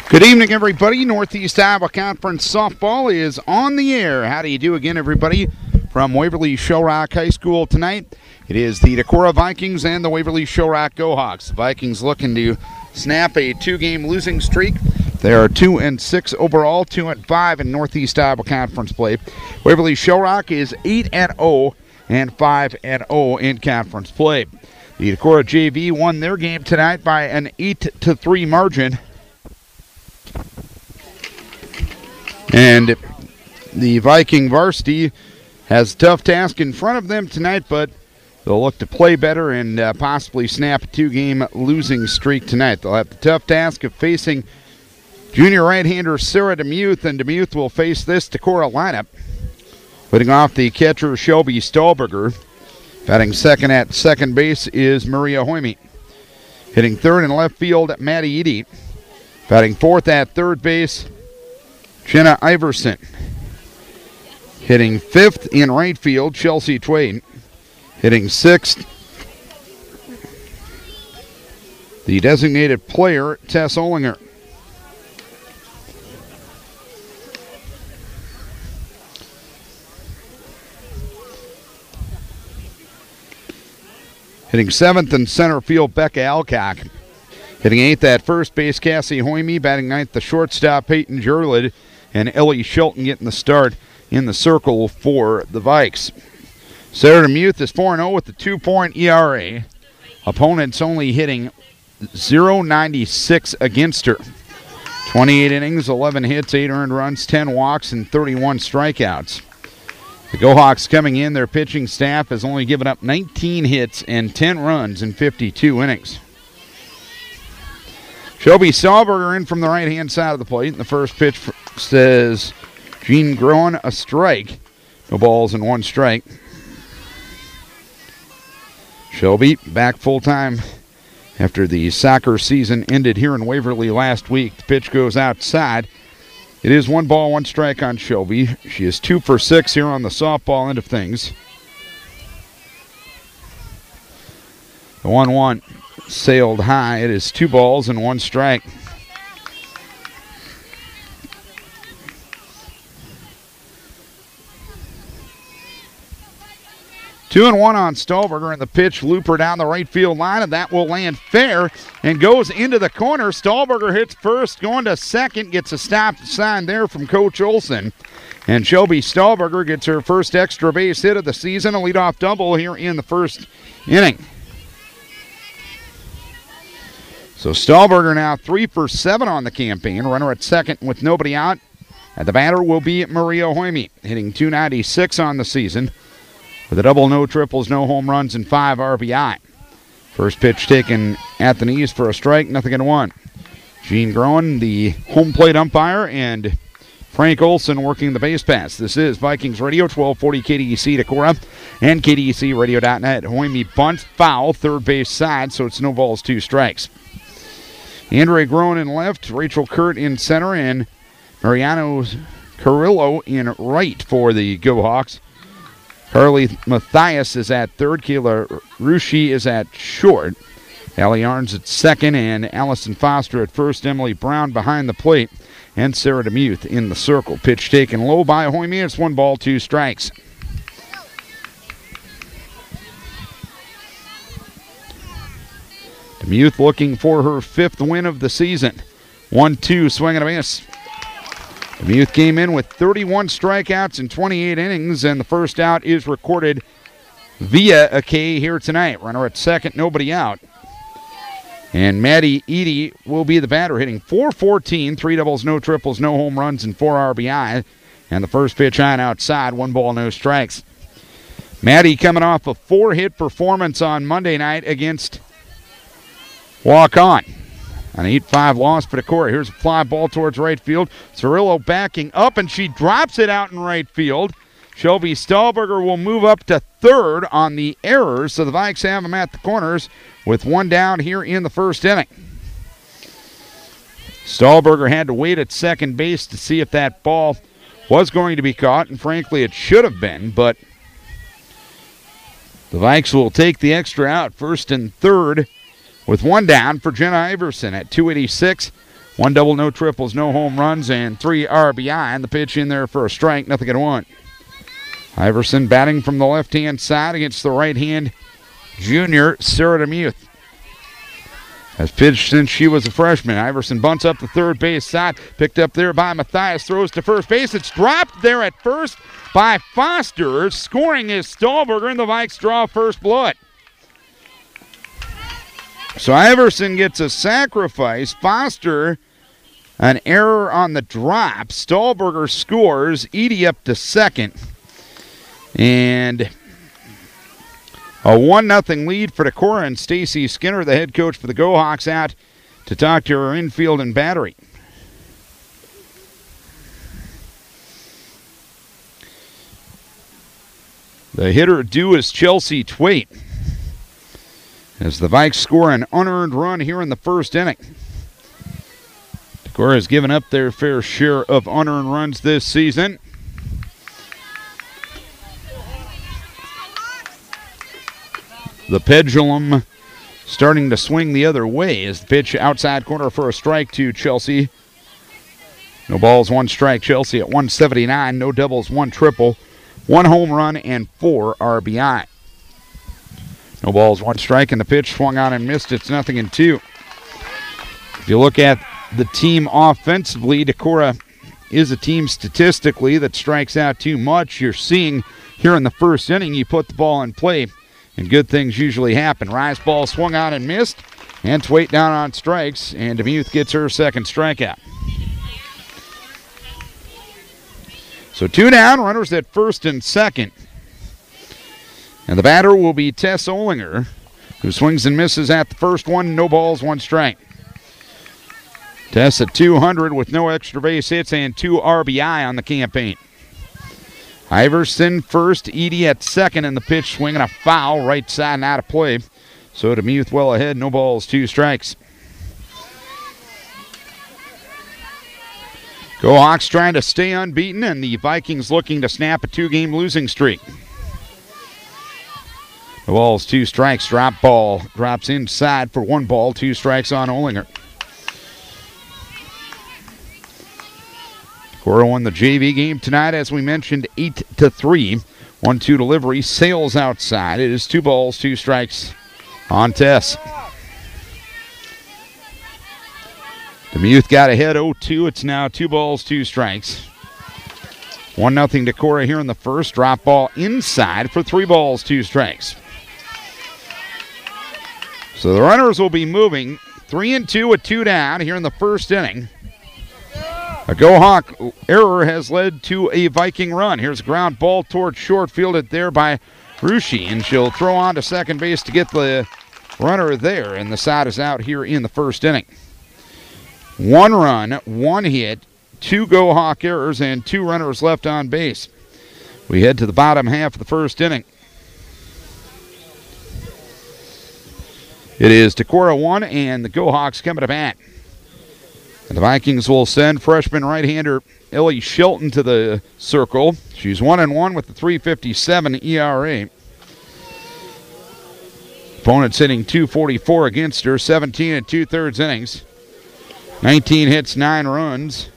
Good evening, everybody. Northeast Iowa Conference Softball is on the air. How do you do again, everybody? From Waverly Shell Rock High School tonight, it is the Decorah Vikings and the Waverly Shell Rock Go-Hawks. The Vikings looking to snap a two-game losing streak. They are 2-6 overall, 2-5 in Northeast Iowa Conference play. Waverly Shell Rock is 8-0 and 5-0 in conference play. The Decorah JV won their game tonight by an 8-3 margin. And the Viking varsity has a tough task in front of them tonight, but they'll look to play better and possibly snap a two-game losing streak tonight. They'll have the tough task of facing junior right-hander Sarah DeMuth, and DeMuth will face this Decorah lineup. Putting off the catcher Shelby Stahlberger. Batting second at second base is Maria Hoyme. Hitting third and left field, Maddie Edie. Batting fourth at third base, Jenna Iverson. Hitting fifth in right field, Chelsea Twain. Hitting sixth, the designated player, Tess Olinger. Hitting seventh in center field, Becca Alcock. Hitting eighth at first base, Cassie Hoyme. Batting ninth, the shortstop, Peyton Jurlid. And Ellie Shelton getting the start in the circle for the Vikes. Sarah DeMuth is 4-0 with a 2.0 ERA. Opponents only hitting .096 against her. 28 innings, 11 hits, 8 earned runs, 10 walks, and 31 strikeouts. The Go-Hawks coming in, their pitching staff has only given up 19 hits and 10 runs in 52 innings. Shelby Stahlberger in from the right-hand side of the plate. And the first pitch says Jean Groen, a strike. No balls and one strike. Shelby back full-time after the soccer season ended here in Waverly last week. The pitch goes outside. It is 1 ball, 1 strike on Shelby. She is 2 for 6 here on the softball end of things. The 1-1 sailed high. It is 2 balls and 1 strike. Two and 1 on Stahlberger, and the pitch looper down the right field line, and that will land fair and goes into the corner. Stahlberger hits first, going to second, gets a stop sign there from Coach Olson. And Shelby Stahlberger gets her first extra base hit of the season, a leadoff double here in the first inning. So Stahlberger now 3 for 7 on the campaign. Runner at second with nobody out. And the batter will be Maria Hoyme, hitting .296 on the season. With a double, no triples, no home runs, and 5 RBI. First pitch taken at the knees for a strike, 0-1. Jean Groen, the home plate umpire, and Frank Olson working the base pass. This is Vikings Radio, 1240 KDEC Decorah and KDECradio.net. Hoyme bunt, foul, third base side, so it's no balls, 2 strikes. Andre Groen in left, Rachel Kurt in center, and Mariano Carrillo in right for the Go-Hawks. Carly Mathias is at third. Kayla Rushi is at short. Allie Arns at second, and Allison Foster at first. Emily Brown behind the plate, and Sarah DeMuth in the circle. Pitch taken low by Hoyme. It's 1 ball, 2 strikes. DeMuth looking for her 5th win of the season. 1-2, swing and a miss. DeMuth came in with 31 strikeouts in 28 innings, and the first out is recorded via a K here tonight. Runner at second, nobody out. And Maddie Edie will be the batter, hitting .414, 3 doubles, no triples, no home runs, and 4 RBI. And the first pitch on outside, 1 ball, no strikes. Maddie coming off a 4-hit performance on Monday night against Walk-On. An 8-5 loss for Decorah. Here's a fly ball towards right field. Cirillo backing up, and she drops it out in right field. Shelby Stahlberger will move up to third on the errors, so the Vikes have them at the corners with 1 down here in the first inning. Stahlberger had to wait at second base to see if that ball was going to be caught, and frankly it should have been, but the Vikes will take the extra out, first and third, with 1 down for Jenna Iverson at 286. 1 double, no triples, no home runs, and 3 RBI. And the pitch in there for a strike, 0-1. Iverson batting from the left-hand side against the right-hand junior, Sarah DeMuth. Has pitched since she was a freshman. Iverson bunts up the third base side. Picked up there by Matthias. Throws to first base. It's dropped there at first by Foster. Scoring is Stahlberger, and the Vikes draw first blood. So Iverson gets a sacrifice. Foster, an error on the drop. Stahlberger scores. Edie up to second. And a 1-0 lead for Decorah, and Stacy Skinner, the head coach for the Go-Hawks, out to talk to her infield and battery. The hitter due is Chelsea Twait, as the Vikes score an unearned run here in the first inning. Decorah has given up their fair share of unearned runs this season. The pendulum starting to swing the other way as the pitch outside corner for a strike to Chelsea. No balls, 1 strike. Chelsea at 179. No doubles, 1 triple, 1 home run, and 4 RBI. No balls, 1 strike, and the pitch swung on and missed. It's 0-2. If you look at the team offensively, Decorah is a team statistically that strikes out too much. You're seeing here in the first inning, you put the ball in play, and good things usually happen. Rise ball swung on and missed, and Twait down on strikes, and DeMuth gets her second strikeout. So 2 down, runners at first and second. And the batter will be Tess Olinger, who swings and misses at the first one. No balls, 1 strike. Tess at 200 with no extra base hits and 2 RBI on the campaign. Iverson first, Edie at second, and the pitch swinging a foul right side and out of play. So DeMuth well ahead, no balls, 2 strikes. Go Hawks trying to stay unbeaten, and the Vikings looking to snap a 2-game losing streak. No balls, 2 strikes. Drop ball drops inside for 1 ball, 2 strikes on Olinger. Decorah won the JV game tonight, as we mentioned, 8-3. 1-2 delivery, sails outside. It is 2 balls, 2 strikes on Tess. DeMuth got ahead 0-2. It's now 2 balls, 2 strikes. 1-0 Decorah here in the first. Drop ball inside for 3 balls, 2 strikes. So the runners will be moving 3-2 with 2 down here in the first inning. A Go-Hawk error has led to a Viking run. Here's a ground ball towards short, fielded there by Rushi, and she'll throw on to second base to get the runner there, and the side is out here in the first inning. 1 run, 1 hit, 2 Go-Hawk errors, and 2 runners left on base. We head to the bottom half of the first inning. It is Decorah 1, and the Go-Hawks coming to bat. And the Vikings will send freshman right-hander Ellie Shelton to the circle. She's 1-1 with the .357 ERA. Opponent's hitting .244 against her, 17 2/3 innings. 19 hits, 9 runs.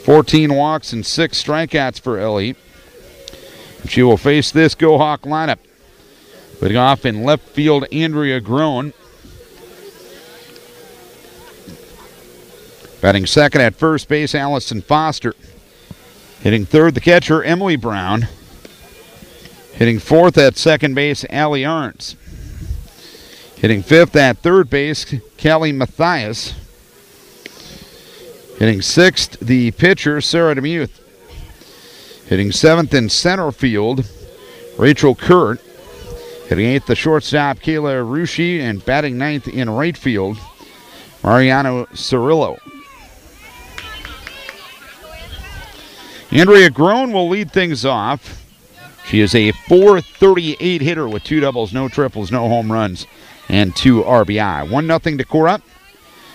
14 walks and 6 strikeouts for Ellie. She will face this Go-Hawk lineup. Putting off in left field, Andrea Groen. Batting second at first base, Allison Foster. Hitting third, the catcher, Emily Brown. Hitting fourth at second base, Allie Arns. Hitting fifth at third base, Callie Matthias. Hitting sixth, the pitcher, Sarah DeMuth. Hitting seventh in center field, Rachel Kurt. Hitting eighth, the shortstop, Kayla Rushi. And batting ninth in right field, Mariano Cirillo. Andrea Groen will lead things off. She is a .438 hitter with 2 doubles, no triples, no home runs, and 2 RBI. 1-0 Decorah.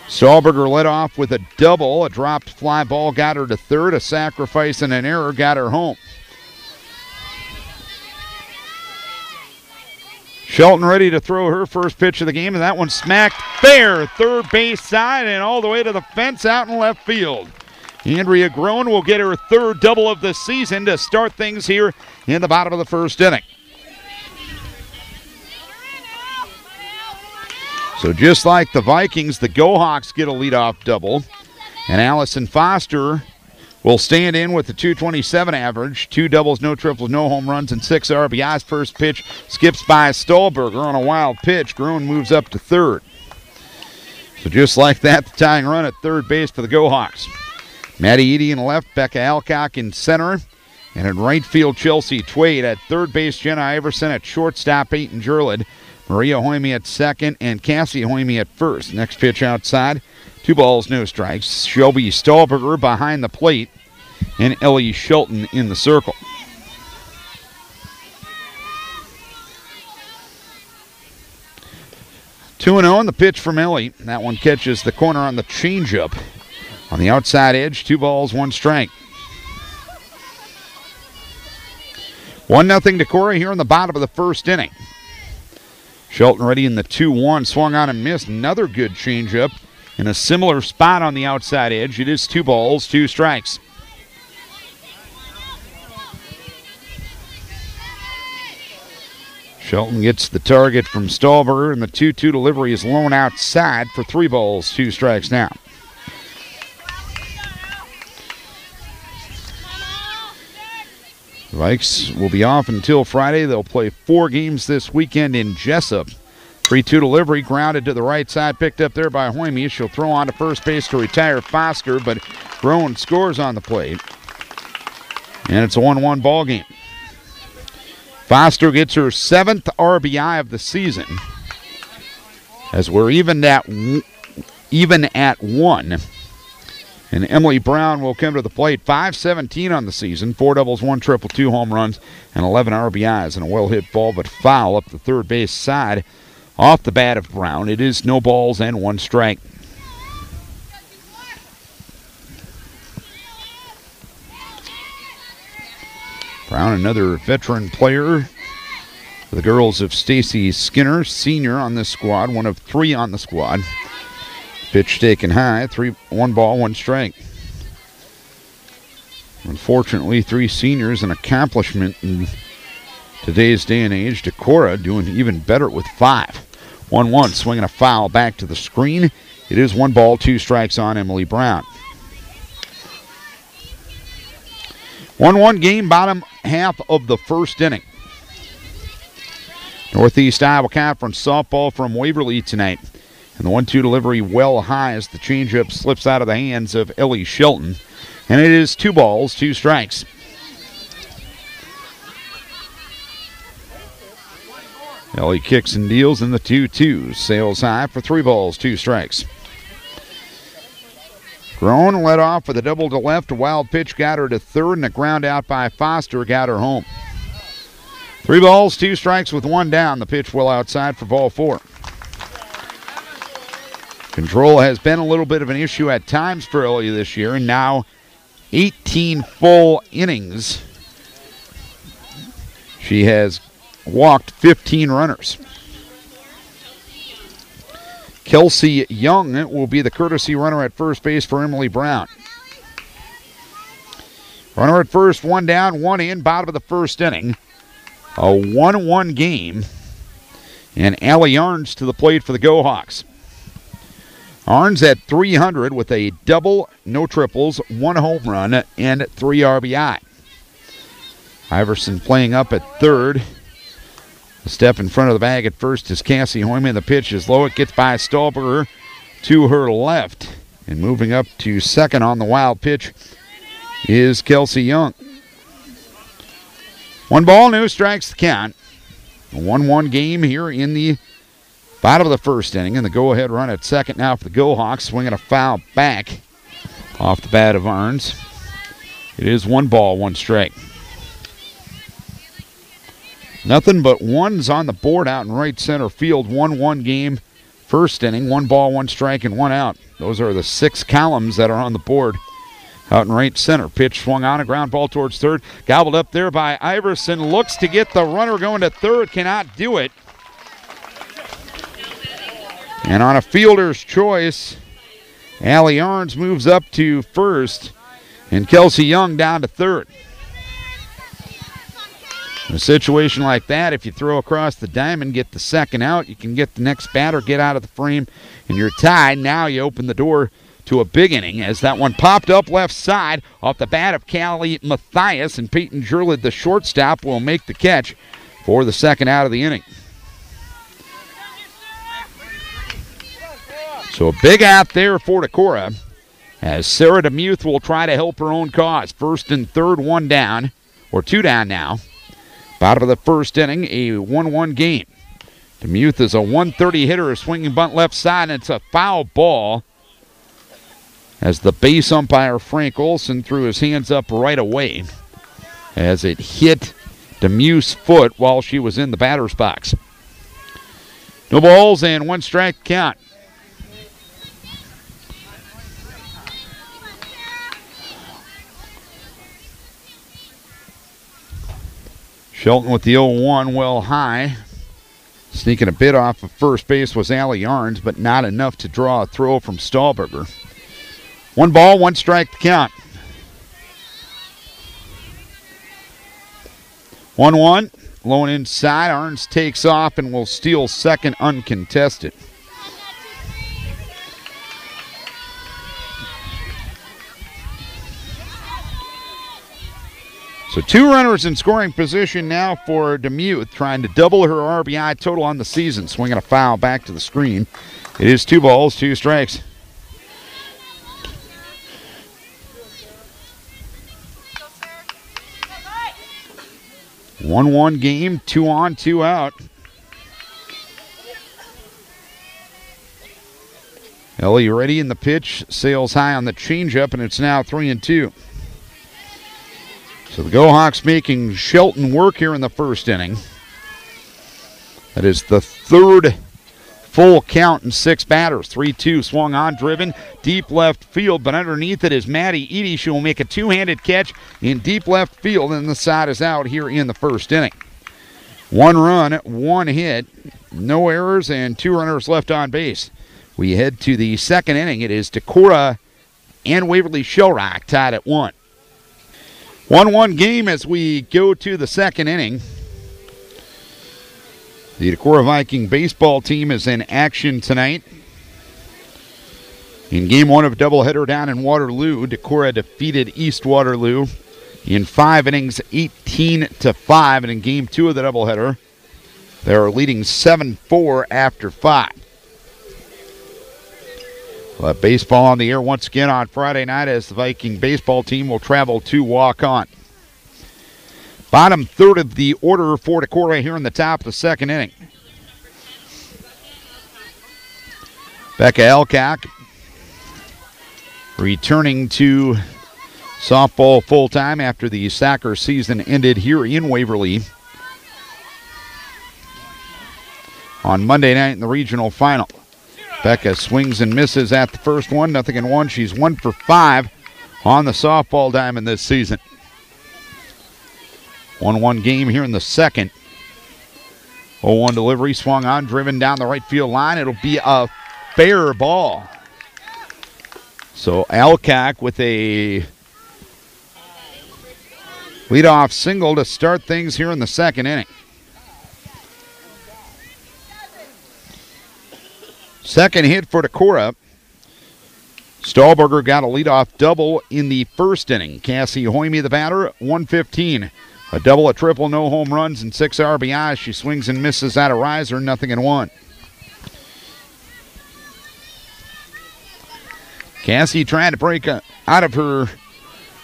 Stahlberger led off with a double. A dropped fly ball got her to third. A sacrifice and an error got her home. Shelton ready to throw her first pitch of the game, and that one smacked fair third base side and all the way to the fence out in left field. Andrea Groen will get her third double of the season to start things here in the bottom of the first inning. So just like the Vikings, the Go-Hawks get a leadoff double, and Allison Foster will stand in with the .227 average. 2 doubles, no triples, no home runs, and 6 RBIs. First pitch skips by Stahlberger on a wild pitch. Groen moves up to third. So just like that, the tying run at third base for the Go-Hawks. Maddie Eady in left, Becca Alcock in center. And in right field, Chelsea Twade. At third base, Jenna Iverson. At shortstop, Peyton Jurlid. Maria Hoyme at second, and Cassie Hoyme at first. Next pitch outside. 2 balls, no strikes. Shelby Stahlberger behind the plate, and Ellie Shelton in the circle. Two and 0 on the pitch from Ellie. That one catches the corner on the changeup. On the outside edge, 2 balls, 1 strike. 1-0 Decorah here in the bottom of the first inning. Shelton ready in the 2-1, swung on and missed. Another good changeup in a similar spot on the outside edge. It is 2 balls, 2 strikes. Shelton gets the target from Stahlberger, and the 2-2 delivery is low outside for 3 balls, 2 strikes now. The Vikes will be off until Friday. They'll play 4 games this weekend in Jessup. 3-2 delivery, grounded to the right side, picked up there by Hoyme. She'll throw on to first base to retire Foster, but Groen scores on the plate. And it's a 1-1 ball game. Foster gets her 7th RBI of the season, as we're even at 1. And Emily Brown will come to the plate. 5-17 on the season. 4 doubles, 1 triple, 2 home runs, and 11 RBIs. And a well-hit ball, but foul up the third base side off the bat of Brown. It is no balls and 1 strike. Brown, another veteran player for the girls of Stacy Skinner, senior on this squad, one of 3 on the squad. Pitch taken high, 1 ball, 1 strike. Unfortunately, 3 seniors, an accomplishment in today's day and age. Decorah doing even better with 5. 1-1, swinging a foul back to the screen. It is 1 ball, 2 strikes on Emily Brown. 1-1 game, bottom half of the first inning. Northeast Iowa Conference softball from Waverly tonight. And the 1-2 delivery well high as the changeup slips out of the hands of Ellie Shelton. And it is 2 balls, 2 strikes. Ellie kicks and deals in the 2-2. Sails high for 3 balls, 2 strikes. Groen led off with a double to left. A wild pitch got her to third, and a ground out by Foster got her home. 3 balls, 2 strikes with 1 down. The pitch well outside for ball 4. Control has been a little bit of an issue at times for Ellie this year, and now 18 full innings. She has walked 15 runners. Kelsey Young will be the courtesy runner at first base for Emily Brown. Runner at first, 1 down, 1 in, bottom of the first inning. A 1-1 game. And Allie Arns to the plate for the Go-Hawks. Arns at .300 with a double, no triples, 1 home run, and 3 RBI. Iverson playing up at third. A step in front of the bag at first is Cassie Hoyman. The pitch is low. It gets by Stahlberger to her left. And moving up to second on the wild pitch is Kelsey Young. 1 ball, no strikes to count. A 1-1 game here in the bottom of the first inning, and the go-ahead run at second now for the Go-Hawks, swinging a foul back off the bat of Arns. It is 1 ball, 1 strike. Nothing but ones on the board out in right center field. 1-1 game, first inning, 1 ball, 1 strike, and 1 out. Those are the 6 columns that are on the board out in right center. Pitch swung on, a ground ball towards third. Gobbled up there by Iverson. Looks to get the runner going to third. Cannot do it. And on a fielder's choice, Allie Arns moves up to first, and Kelsey Young down to third. In a situation like that, if you throw across the diamond, get the second out, you can get the next batter, get out of the frame, and you're tied. Now you open the door to a big inning as that one popped up left side off the bat of Callie Mathias, and Peyton Jurlid, the shortstop, will make the catch for the second out of the inning. So a big out there for Decorah as Sarah DeMuth will try to help her own cause. First and third, one down, or two down now. Bottom of the first inning, a 1-1 game. DeMuth is a 130 hitter, a swinging bunt left side, and it's a foul ball as the base umpire Frank Olson threw his hands up right away as it hit DeMuth's foot while she was in the batter's box. No balls and one strike count. Shelton with the 0-1, well high. Sneaking a bit off of first base was Allie Arns, but not enough to draw a throw from Stahlberger. 1 ball, 1 strike to count. 1-1, low and inside. Arns takes off and will steal second uncontested. So 2 runners in scoring position now for DeMuth, trying to double her RBI total on the season. Swinging a foul back to the screen. It is 2 balls, 2 strikes. One game, 2 on, 2 out. Ellie ready in the pitch, sails high on the changeup, and it's now 3-2. So the Go-Hawks making Shelton work here in the first inning. That is the third full count in 6 batters. 3-2 swung on, driven deep left field, but underneath it is Maddie Eady. She will make a 2-handed catch in deep left field, and the side is out here in the first inning. 1 run, 1 hit, no errors, and 2 runners left on base. We head to the second inning. It is Decorah and Waverly Shell Rock tied at 1. 1-1 game as we go to the second inning. The Decorah Viking baseball team is in action tonight. In game 1 of a doubleheader down in Waterloo, Decorah defeated East Waterloo in 5 innings, 18-5. And in game 2 of the doubleheader, they are leading 7-4 after 5. We'll have baseball on the air once again on Friday night as the Viking baseball team will travel to Waukon. Bottom third of the order for Decorah here in the top of the second inning. Becca Elcock returning to softball full-time after the soccer season ended here in Waverly on Monday night in the regional final. Becca swings and misses at the first one, 0-1. She's 1 for 5 on the softball diamond this season. 1-1 game here in the second. 0-1 delivery, swung on, driven down the right field line. It'll be a fair ball. So Alcock with a leadoff single to start things here in the second inning. Second hit for Decorah. Stahlberger got a leadoff double in the first inning. Cassie Hoyme, the batter, 115. A double, a triple, no home runs, and 6 RBIs. She swings and misses at a riser, 0-1. Cassie trying to break out of her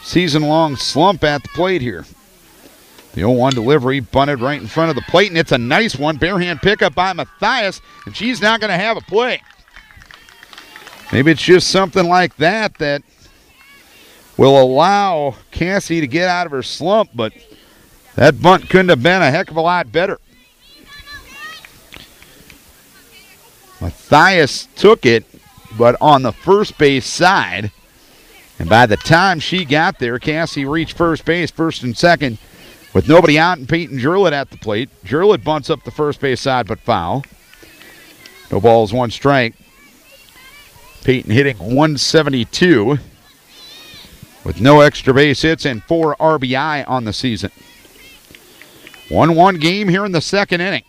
season-long slump at the plate here. The 0-1 delivery, bunted right in front of the plate, and it's a nice one. Barehand pickup by Mathias, and she's not going to have a play. Maybe it's just something like that that will allow Cassie to get out of her slump, but that bunt couldn't have been a heck of a lot better. Mathias took it, but on the first base side, and by the time she got there, Cassie reached first base, first and second, with nobody out and Peyton Jurlid at the plate. Jurlid bunts up the first base side, but foul. No balls, one strike. Peyton hitting .172 with no extra base hits and 4 RBI on the season. 1-1 game here in the second inning.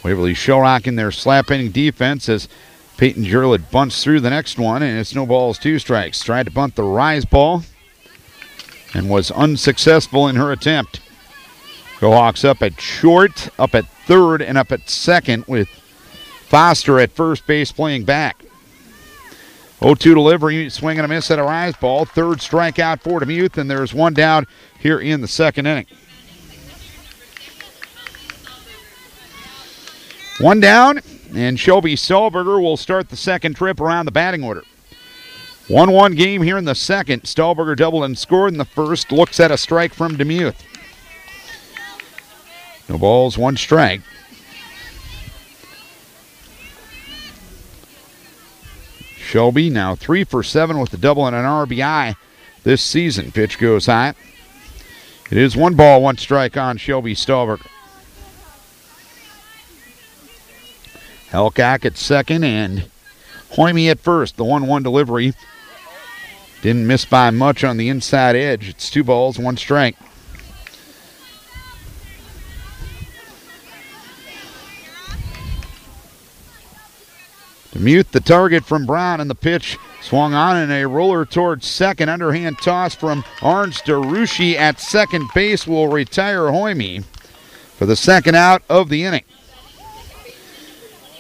Waverly Shell Rock in their slap inning defense as Peyton Jurlid bunts through the next one, and it's no balls, 2 strikes. Tried to bunt the rise ball and was unsuccessful in her attempt. Go Hawks up at short, up at third, and up at second with Foster at first base playing back. 0-2 delivery, swing and a miss at a rise ball. Third strikeout for Demuth, and there's one down here in the second inning. One down, and Shelby Stahlberger will start the second trip around the batting order. 1-1 game here in the second. Stahlberger doubled and scored in the first. Looks at a strike from Demuth. No balls, 1 strike. Shelby now 3 for 7 with a double and an RBI this season. Pitch goes high. It is 1 ball, 1 strike on Shelby Stahlberger. Helcock at second and Hoyme at first. The 1-1 delivery didn't miss by much on the inside edge. It's 2 balls, 1 strike. Demuth the target from Brown, and the pitch swung on in a roller towards second. Underhand toss from Arns to Rushi at second base will retire Hoyme for the second out of the inning.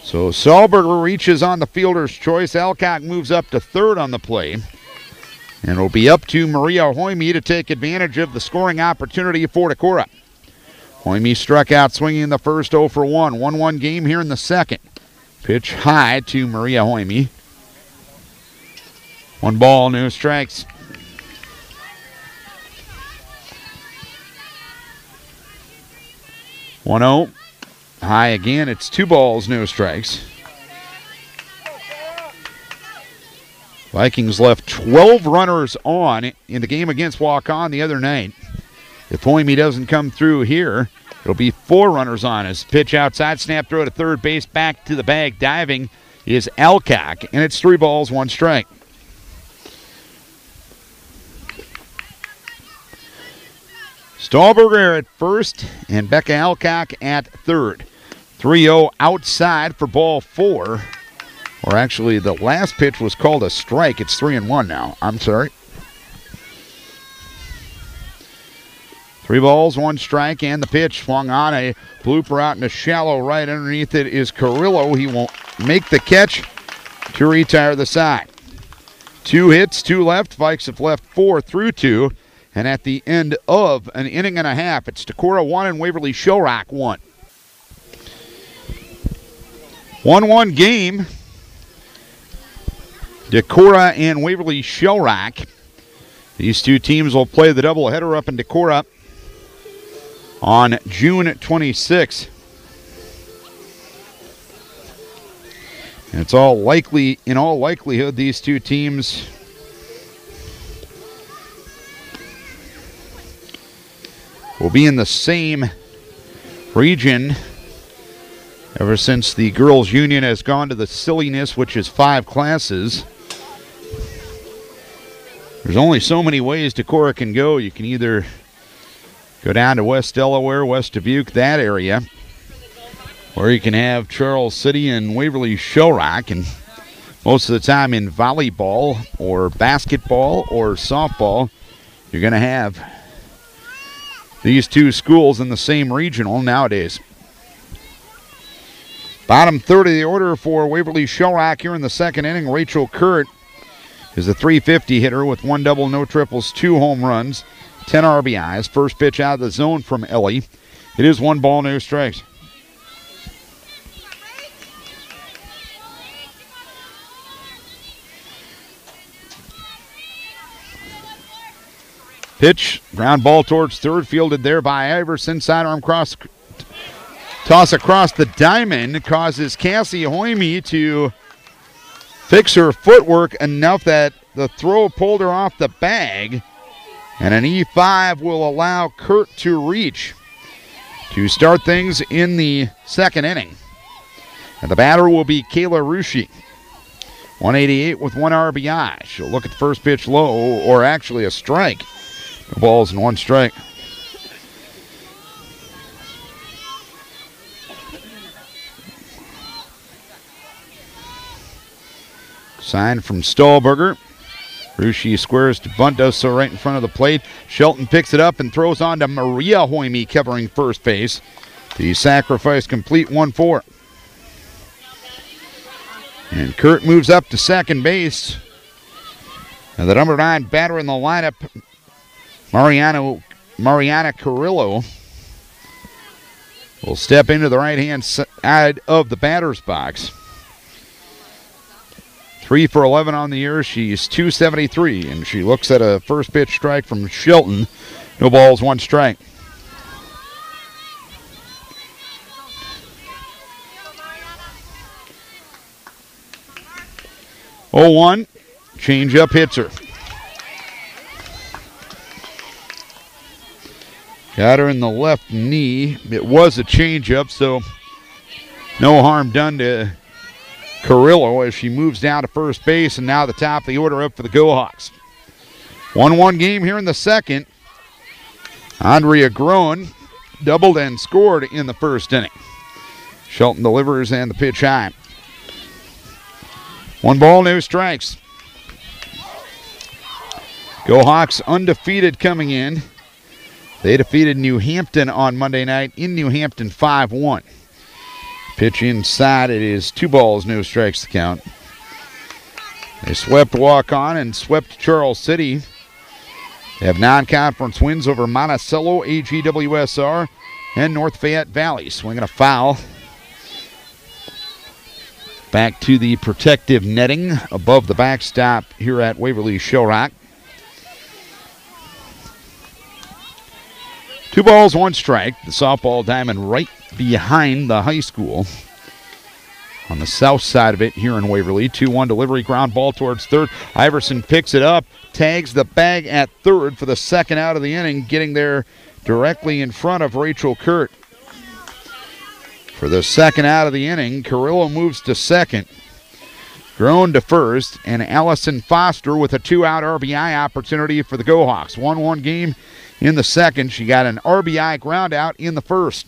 So Stahlberger reaches on the fielder's choice. Alcock moves up to third on the play. And it'll be up to Maria Hoyme to take advantage of the scoring opportunity for Decorah. Hoyme struck out swinging in the first, 0 for 1. 1-1 game here in the second. Pitch high to Maria Hoyme. 1 ball, no strikes. One 0. High again. It's 2 balls, no strikes. Vikings left 12 runners on in the game against Waukon the other night. If Hoyme doesn't come through here, it'll be 4 runners on. His pitch outside, snap throw to third base, back to the bag. Diving is Alcock, and it's 3 balls, 1 strike. Stahlberger at first and Becca Alcock at third. 3-0 outside for ball 4. Or actually, the last pitch was called a strike. It's 3-1 now. I'm sorry. 3 balls, 1 strike, and the pitch swung on a blooper out in a shallow right. Underneath it is Carrillo. He won't make the catch to retire the side. 2 hits, 2 left. Vikes have left 4 through 2. And at the end of an inning and a half, it's Decorah 1 and Waverly Shell Rock 1. 1-1 game. Decorah and Waverly Shell Rock. These 2 teams will play the doubleheader up in Decorah on June 26th. And it's in all likelihood, these 2 teams will be in the same region ever since the girls' union has gone to the silliness, which is 5 classes. There's only so many ways Decorah can go. You can either go down to West Delaware, West Dubuque, that area, or you can have Charles City and Waverly Shell Rock, and most of the time in volleyball or basketball or softball, you're going to have these 2 schools in the same regional nowadays. Bottom third of the order for Waverly Shell Rock here in the second inning. Rachel Kurt is a .350 hitter with 1 double, no triples, 2 home runs, 10 RBIs. First pitch out of the zone from Ellie. It is 1 ball, no strikes. Pitch, ground ball towards third, fielded there by Iverson. Sidearm cross, toss across the diamond causes Cassie Hoyme to fix her footwork enough that the throw pulled her off the bag, and an E5 will allow Kurt to reach. to start things in the second inning. And the batter will be Kayla Rushi. 188 with 1 RBI. She'll look at the first pitch low, or actually a strike. No balls and 1 strike. Sign from Stahlberger. Rushi squares to bunt, does so right in front of the plate. Shelton picks it up and throws on to Maria Hoyme covering first base. The sacrifice complete, 1-4. And Kurt moves up to second base. And the number 9 batter in the lineup, Mariana Carrillo, will step into the right-hand side of the batter's box. 3 for 11 on the year. She's 273, and she looks at a first pitch strike from Shelton. No balls, 1 strike. Oh, 1, change-up hits her. Got her in the left knee. It was a change-up, so no harm done to Carrillo as she moves down to first base, and now the top of the order up for the Go-Hawks. 1-1 game here in the second. Andrea Groen doubled and scored in the first inning. Shelton delivers and the pitch high. 1 ball, no strikes. Go-Hawks undefeated coming in. They defeated New Hampton on Monday night in New Hampton 5-1. Pitch inside, it is 2 balls, no strikes to count. They swept walk-on and swept Charles City. They have non-conference wins over Monticello, AGWSR, and North Fayette Valley. Swinging a foul. Back to the protective netting above the backstop here at Waverly Shell Rock. 2 balls, 1 strike. The softball diamond right behind the high school. On the south side of it here in Waverly. 2-1 delivery, ground ball towards third. Iverson picks it up, tags the bag at third for the second out of the inning, getting there directly in front of Rachel Kurt. For the second out of the inning, Carrillo moves to second. Groen to first, and Allison Foster with a 2-out RBI opportunity for the Go-Hawks. 1-1 game in the second. She got an RBI ground out in the first.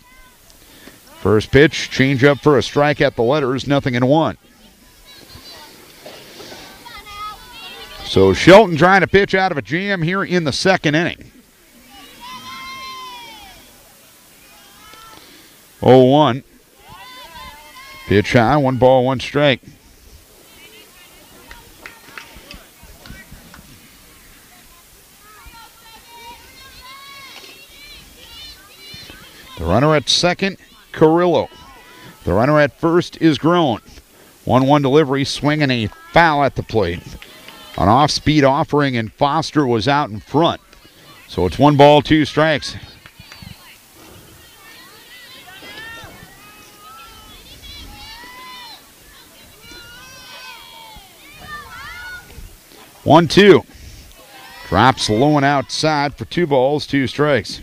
First pitch, change up for a strike at the letters, 0-1. So Shelton trying to pitch out of a jam here in the second inning. 0-1. Pitch high, 1 ball, 1 strike. The runner at second, Carrillo. The runner at first is Groen. 1-1 delivery, swinging a foul at the plate. An off-speed offering, and Foster was out in front. So it's 1 ball, 2 strikes. One, 2. Drops low and outside for 2 balls, 2 strikes.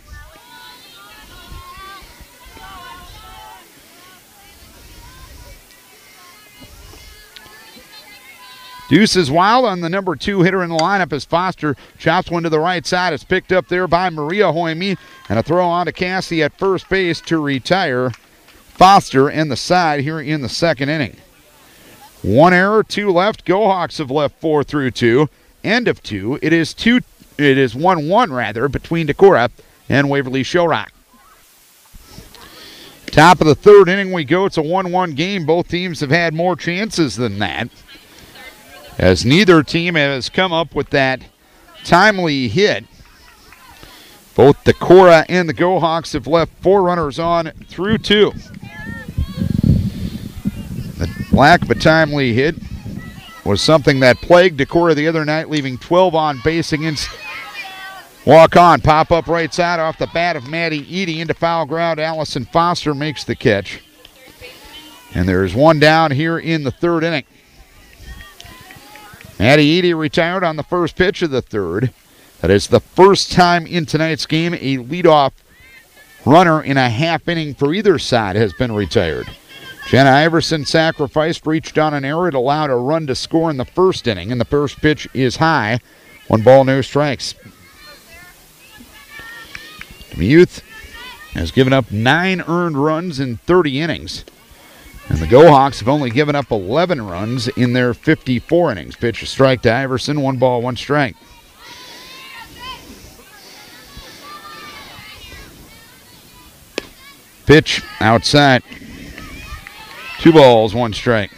Deuce is wild on the number 2 hitter in the lineup as Foster chops one to the right side. It's picked up there by Maria Hoyme, and a throw on to Cassie at first base to retire Foster and the side here in the second inning. 1 error, 2 left. Go-Hawks have left 4 through 2. End of 2. It is 1-1 rather between Decorah and Waverly Shell Rock. Top of the third inning we go. It's a 1-1 game. Both teams have had more chances than that, as neither team has come up with that timely hit. Both Decorah and the Go-Hawks have left 4 runners on through 2. The lack of a timely hit was something that plagued Decorah the other night, leaving 12 on base against walk-on. Pop-up right side off the bat of Maddie Eady into foul ground. Allison Foster makes the catch. And there's 1 down here in the third inning. Maddie Eady retired on the first pitch of the third. That is the first time in tonight's game a leadoff runner in a half inning for either side has been retired. Jenna Iverson sacrificed, reached on an error. It allowed a run to score in the first inning, and the first pitch is high. 1 ball, no strikes. Demuth has given up 9 earned runs in 30 innings. And the Go-Hawks have only given up 11 runs in their 54 innings. Pitch a strike to Iverson, 1 ball, 1 strike. Pitch outside. 2 balls, 1 strike.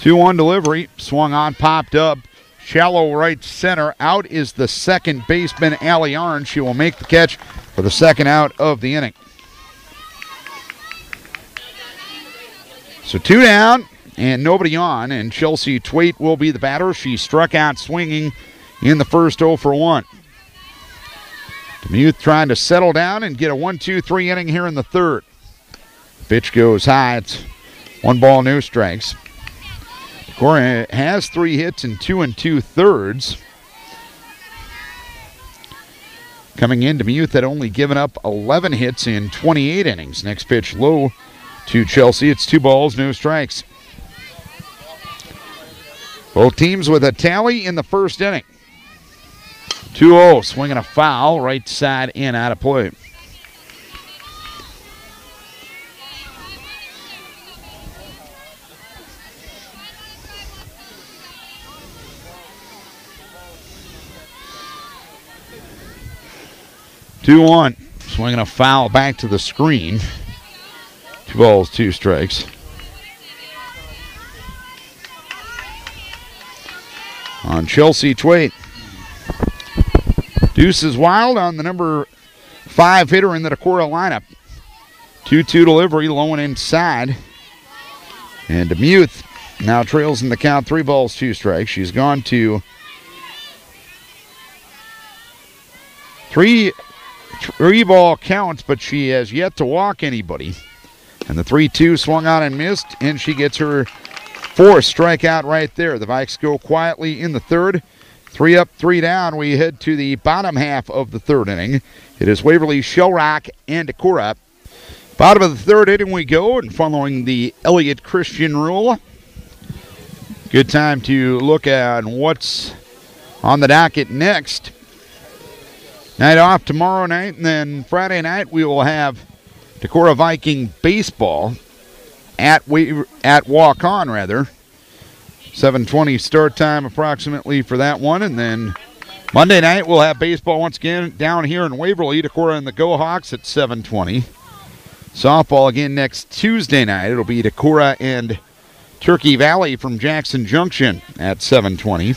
Two-one delivery, swung on, popped up. Shallow right center. Out is the second baseman, Allie Arn. She will make the catch for the second out of the inning. So 2 down and nobody on, and Chelsea Twait will be the batter. She struck out swinging in the first 0 for 1. Demuth trying to settle down and get a 1-2-3 inning here in the third. Pitch goes high. It's 1 ball, no strikes. Decorah has 3 hits in 2 2/3. Coming in, Demuth had only given up 11 hits in 28 innings. Next pitch low to Chelsea. It's 2 balls, no strikes. Both teams with a tally in the first inning. 2-0, swinging a foul, right side in, out of play. Two-one, swinging a foul back to the screen. 2 balls, 2 strikes. On Chelsea Twait. Deuce is wild on the number 5 hitter in the Decorah lineup. 2-2 delivery, low and inside. And Demuth now trails in the count, 3 balls, 2 strikes. She's gone to three ball counts, but she has yet to walk anybody. And the 3-2 swung on and missed, and she gets her 4th strikeout right there. The Vikes go quietly in the third. 3 up, 3 down. We head to the bottom half of the third inning. It is Waverly Shell Rock and Decorah. Bottom of the third inning we go, and following the Elliott Christian rule. Good time to look at what's on the docket next. Night off tomorrow night, and then Friday night we will have Decorah Viking baseball at Walk-On, rather. 7:20 start time approximately for that one. And then Monday night we'll have baseball once again down here in Waverly. Decorah and the Go-Hawks at 7:20. Softball again next Tuesday night. It'll be Decorah and Turkey Valley from Jackson Junction at 7:20.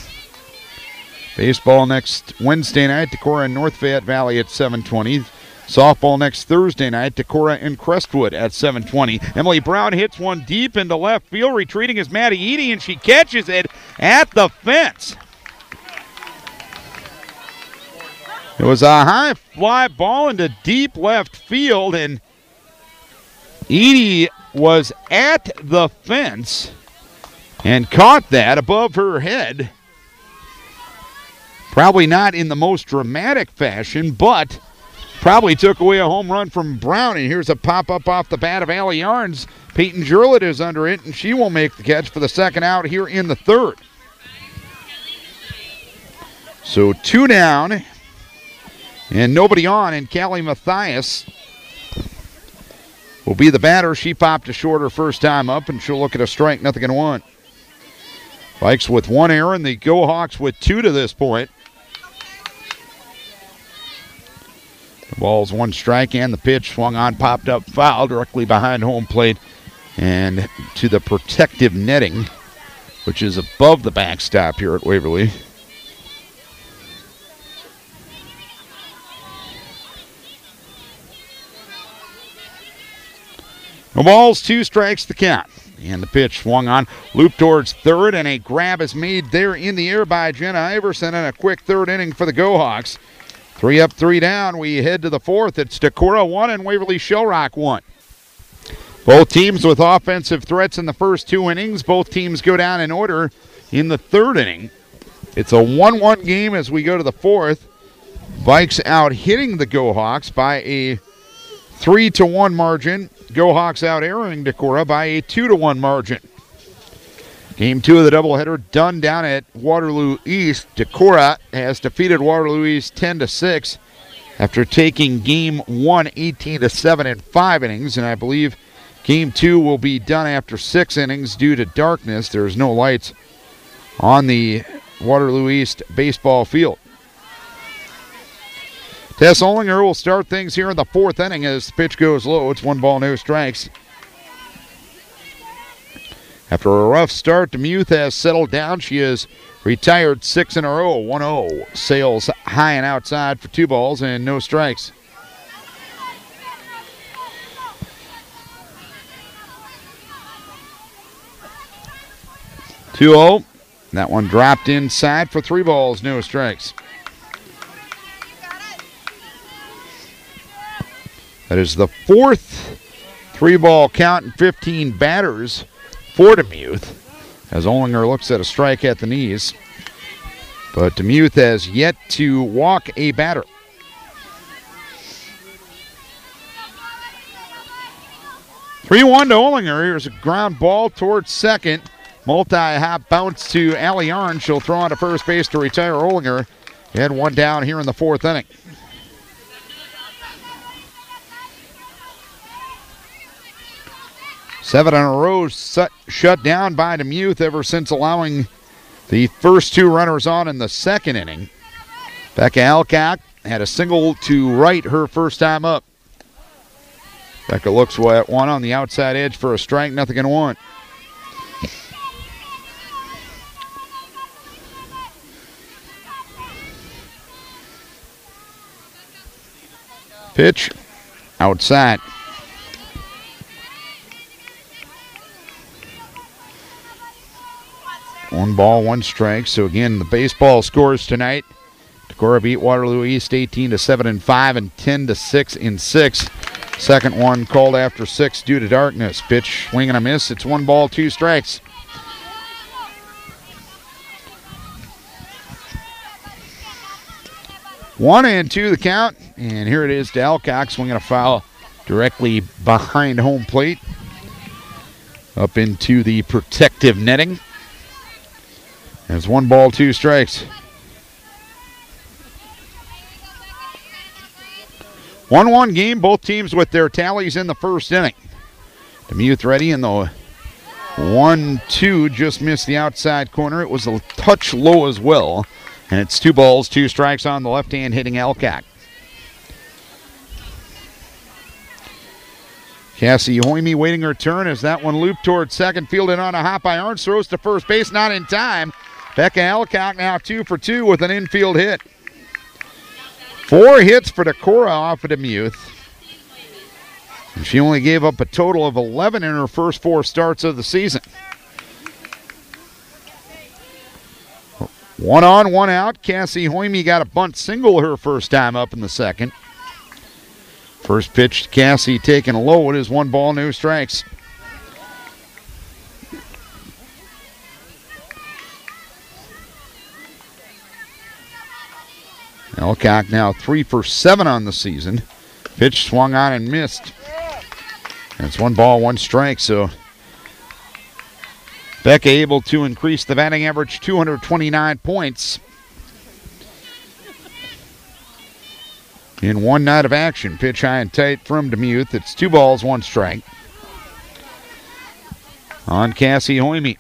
Baseball next Wednesday night. Decorah and North Fayette Valley at 7:20. Softball next Thursday night, Decorah and Crestwood at 7:20. Emily Brown hits one deep into left field. Retreating is Maddie Eady, and she catches it at the fence. It was a high fly ball into deep left field, and Eady was at the fence and caught that above her head. Probably not in the most dramatic fashion, but probably took away a home run from Brown, and here's a pop-up off the bat of Allie Yarns. Peyton Jurlett is under it, and she will make the catch for the second out here in the third. So 2 down, and nobody on, and Callie Mathias will be the batter. She popped a short her first time up, and she'll look at a strike, 0-1. Vikes with 1 error, and the Go-Hawks with 2 to this point. The ball's 1 strike, and the pitch swung on, popped up, foul directly behind home plate and to the protective netting, which is above the backstop here at Waverly. No balls, 2 strikes, the count. And the pitch swung on, loop towards third, and a grab is made there in the air by Jenna Iverson, and a quick third inning for the Go-Hawks. 3 up, 3 down. We head to the fourth. It's Decorah 1 and Waverly Shell Rock 1. Both teams with offensive threats in the first 2 innings. Both teams go down in order in the third inning. It's a 1-1 game as we go to the fourth. Vikes out hitting the Go-Hawks by a 3-1 margin. Go-Hawks out arrowing Decorah by a 2-1 margin. Game 2 of the doubleheader done down at Waterloo East. Decorah has defeated Waterloo East 10-6 after taking Game 1 18-7 in 5 innings, and I believe Game 2 will be done after 6 innings due to darkness. There's no lights on the Waterloo East baseball field. Tess Ollinger will start things here in the 4th inning as the pitch goes low. It's 1 ball, no strikes. After a rough start, DeMuth has settled down. She has retired 6 in a row, 1-0. Sails high and outside for 2 balls and no strikes. (2-0). That one dropped inside for 3 balls, no strikes. That is the 4th 3-ball count and 15 batters for DeMuth, as Ollinger looks at a strike at the knees. But DeMuth has yet to walk a batter. (3-1) to Ollinger. Here's a ground ball towards second. Multi-hop bounce to Allie Arn. She'll throw on to first base to retire Ollinger. And 1 down here in the 4th inning. Seven in a row shut down by DeMuth ever since allowing the first 2 runners on in the 2nd inning. Becca Alcock had a single to right her first time up. Becca looks at one on the outside edge for a strike, nothing in 1. Pitch outside. 1 ball, 1 strike. So again, the baseball scores tonight. Decorah beat Waterloo East 18-7 in 5 and 10-6 in 6. Second one called after 6 due to darkness. Pitch, swing and a miss. It's 1 ball, 2 strikes. One and 2 the count. And here it is to Alcock, swinging a foul directly behind home plate. Up into the protective netting. And it's 1 ball, 2 strikes. 1-1 game, both teams with their tallies in the 1st inning. DeMuth ready in the 1-2, just missed the outside corner. It was a touch low as well. And it's 2 balls, 2 strikes on the left hand hitting Alcock. Cassie Hoyme waiting her turn as that one looped towards second, fielded on a hop by Arns, throws to first base, not in time. Becca Alcock now 2 for 2 with an infield hit. 4 hits for Decorah off of DeMuth. And she only gave up a total of 11 in her first 4 starts of the season. 1 on, 1 out. Cassie Hoyme got a bunt single her first time up in the 2nd. First pitch to Cassie taken low. It is 1 ball, no strikes. Alcock now 3 for 7 on the season. Pitch swung on and missed. And it's 1 ball, 1 strike. So Becca able to increase the batting average 229 points in 1 night of action. Pitch high and tight from DeMuth. It's 2 balls, 1 strike. On Cassie Hoyme.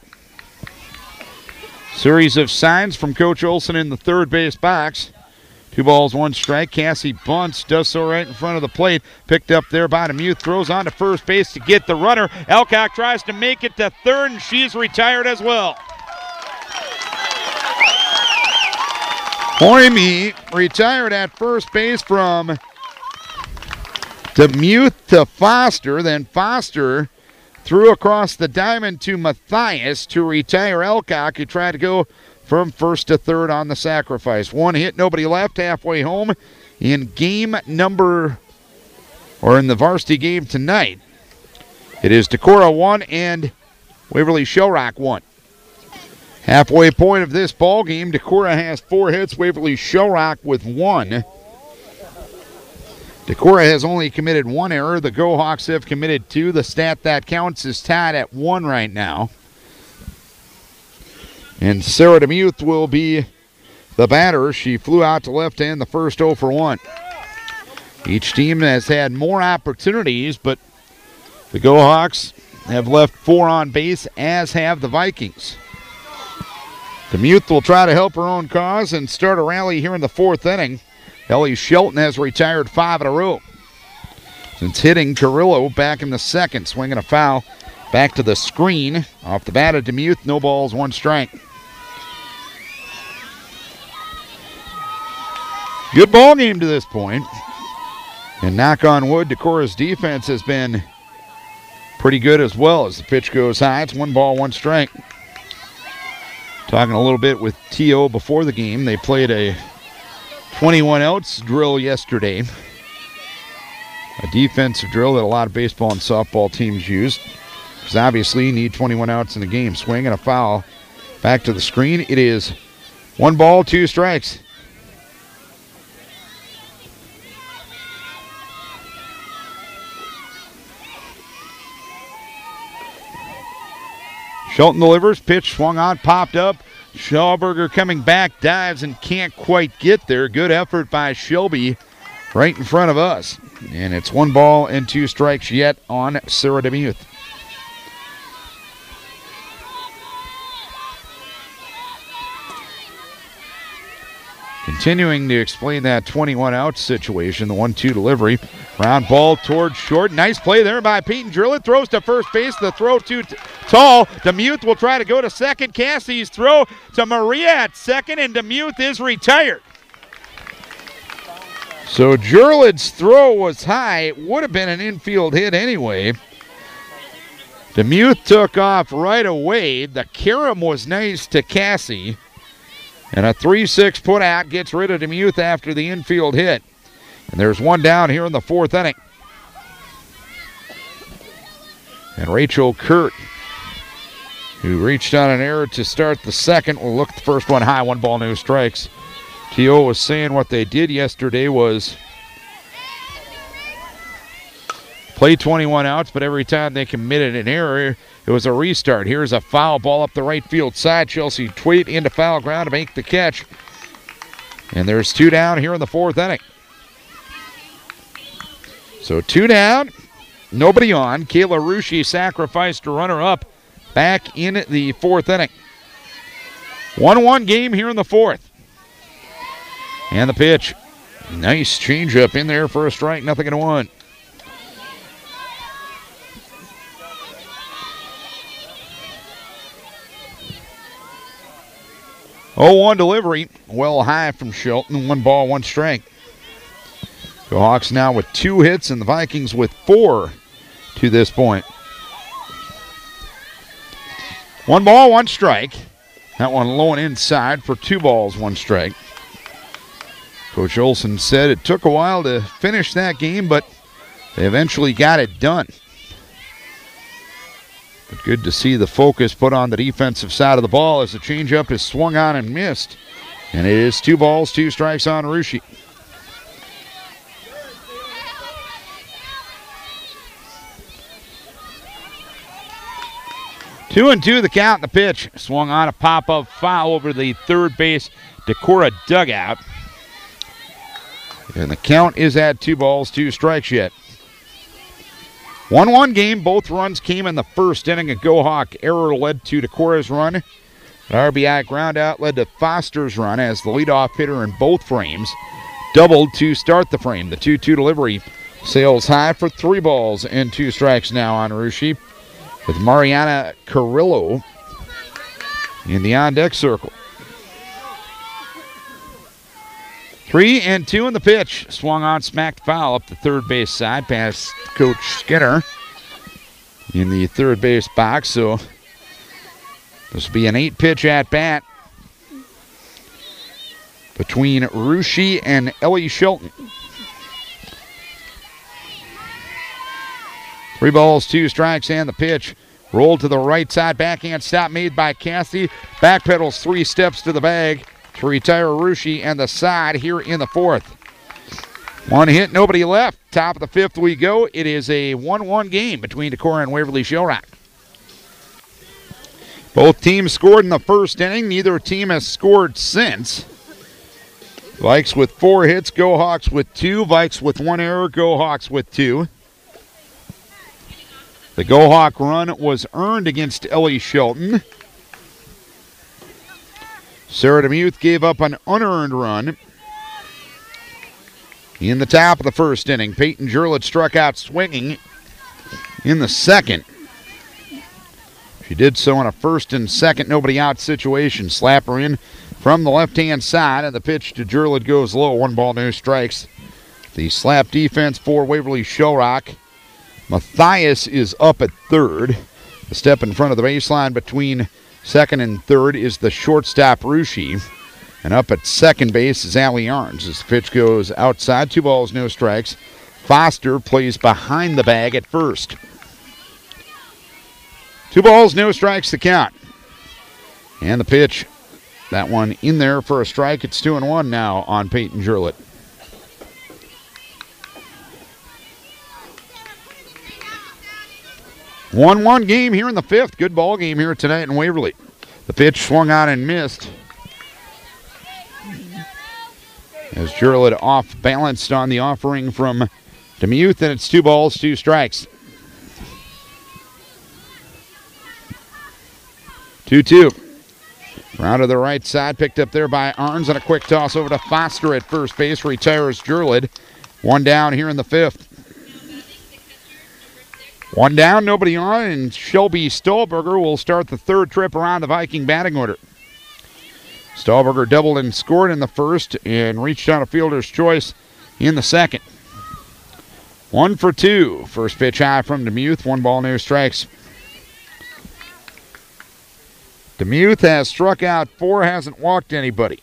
Series of signs from Coach Olson in the 3rd base box. 2 balls, 1 strike. Cassie bunts, does so right in front of the plate. Picked up there by DeMuth, throws on to first base to get the runner. Alcock tries to make it to 3rd, and she's retired as well. Hoyme retired at first base from DeMuth to Foster. Then Foster threw across the diamond to Mathias to retire Alcock, who tried to go from 1st to 3rd on the sacrifice. 1 hit, nobody left, halfway home in in the varsity game tonight. It is Decorah 1 and Waverly Shell Rock 1. Halfway point of this ball game, Decorah has 4 hits, Waverly Shell Rock with 1. Decorah has only committed 1 error. The Go Hawks have committed 2. The stat that counts is tied at 1 right now. And Sarah DeMuth will be the batter. She flew out to left hand the first 0 for 1. Each team has had more opportunities, but the Go Hawks have left 4 on base, as have the Vikings. DeMuth will try to help her own cause and start a rally here in the 4th inning. Ellie Shelton has retired 5 in a row since hitting Carrillo back in the 2nd, swinging a foul back to the screen. Off the bat of DeMuth, no balls, 1 strike. Good ball game to this point. And knock on wood, Decorah's defense has been pretty good as well as the pitch goes high. It's 1 ball, 1 strike. Talking a little bit with T.O. before the game. They played a 21 outs drill yesterday. A defensive drill that a lot of baseball and softball teams use. Because obviously you need 21 outs in the game. Swing and a foul. Back to the screen. It is 1 ball, 2 strikes. Shelton delivers, pitch swung on, popped up. Schauberger coming back, dives and can't quite get there. Good effort by Shelby right in front of us. And it's 1 ball and 2 strikes yet on Sarah DeMuth. Continuing to explain that 21-out situation, the 1-2 delivery. Round ball towards short. Nice play there by Peyton Drillett. Throws to first base. The throw too tall. DeMuth will try to go to second. Cassie's throw to Maria at second, and DeMuth is retired. So Drillett's throw was high. It would have been an infield hit anyway. DeMuth took off right away. The carom was nice to Cassie. And a 3-6 put out gets rid of DeMuth after the infield hit. And there's 1 down here in the 4th inning. And Rachel Kurt, who reached on an error to start the 2nd, will look at the first one high. 1 ball, no strikes. T.O. was saying what they did yesterday was play 21 outs, but every time they committed an error, it was a restart. Here's a foul ball up the right field side. Chelsea Tweet into foul ground to make the catch. And there's 2 down here in the 4th inning. So 2 down, nobody on. Kayla Rushi sacrificed a runner up back in the 4th inning. 1-1 game here in the 4th. And the pitch. Nice changeup in there for a strike, 0-1. 0-1 delivery, well high from Shelton. 1 ball, 1 strike. The Hawks now with 2 hits and the Vikings with 4 to this point. 1 ball, 1 strike. That one low and inside for 2 balls, 1 strike. Coach Olson said it took a while to finish that game, but they eventually got it done. But good to see the focus put on the defensive side of the ball as the changeup is swung on and missed. And it is 2 balls, 2 strikes on Rushi. Two and 2 the count. The pitch swung on, a pop-up foul over the third base Decorah dugout. And the count is at 2 balls, 2 strikes yet. 1-1 game. Both runs came in the first inning. A Go Hawk error led to Decorah's run. An RBI ground out led to Foster's run as the leadoff hitter in both frames doubled to start the frame. The 2-2 delivery sails high for 3 balls and 2 strikes now on Rushi, with Mariana Carrillo in the on-deck circle. 3-2 in the pitch. Swung on, smacked foul up the third base side past Coach Skinner in the third base box. So this will be an 8-pitch at-bat between Rushi and Ellie Shelton. 3 balls, 2 strikes, and the pitch Roll to the right side. Backhand stop made by Cassie. Backpedals 3 steps to the bag to retire Rushi and the side here in the 4th. 1 hit, nobody left. Top of the 5th we go. It is a 1-1 game between Decorah and Waverly Shell Rock. Both teams scored in the first inning. Neither team has scored since. Vikes with 4 hits, Go Hawks with 2. Vikes with 1 error, Go Hawks with 2. The Go Hawk run was earned against Ellie Shelton. Sarah DeMuth gave up an unearned run. In the top of the first inning, Peyton Jurlett struck out swinging in the second. She did so in a first and second, nobody out situation. Slap her in from the left-hand side, and the pitch to Jurlett goes low. 1 ball, no strikes. The slap defense for Waverly Shell Rock. Matthias is up at third. The step in front of the baseline between second and third is the shortstop Rushi. And up at second base is Allie Arns. As the pitch goes outside, 2 balls, no strikes. Foster plays behind the bag at first. 2 balls, no strikes to count. And the pitch, that one in there for a strike. It's 2-1 now on Peyton Jurlett. 1-1 game here in the 5th. Good ball game here tonight in Waverly. The pitch swung on and missed. As Jurlett off balanced on the offering from DeMuth, and it's 2 balls, 2 strikes. 2-2. Round to the right side, picked up there by Arns, and a quick toss over to Foster at first base. Retires Jurlett. 1 down here in the 5th. 1 down, nobody on, and Shelby Stahlberger will start the 3rd trip around the Viking batting order. Stahlberger doubled and scored in the first and reached on a fielder's choice in the second. 1 for 2. First pitch high from DeMuth. 1 ball, no strikes. DeMuth has struck out 4, hasn't walked anybody.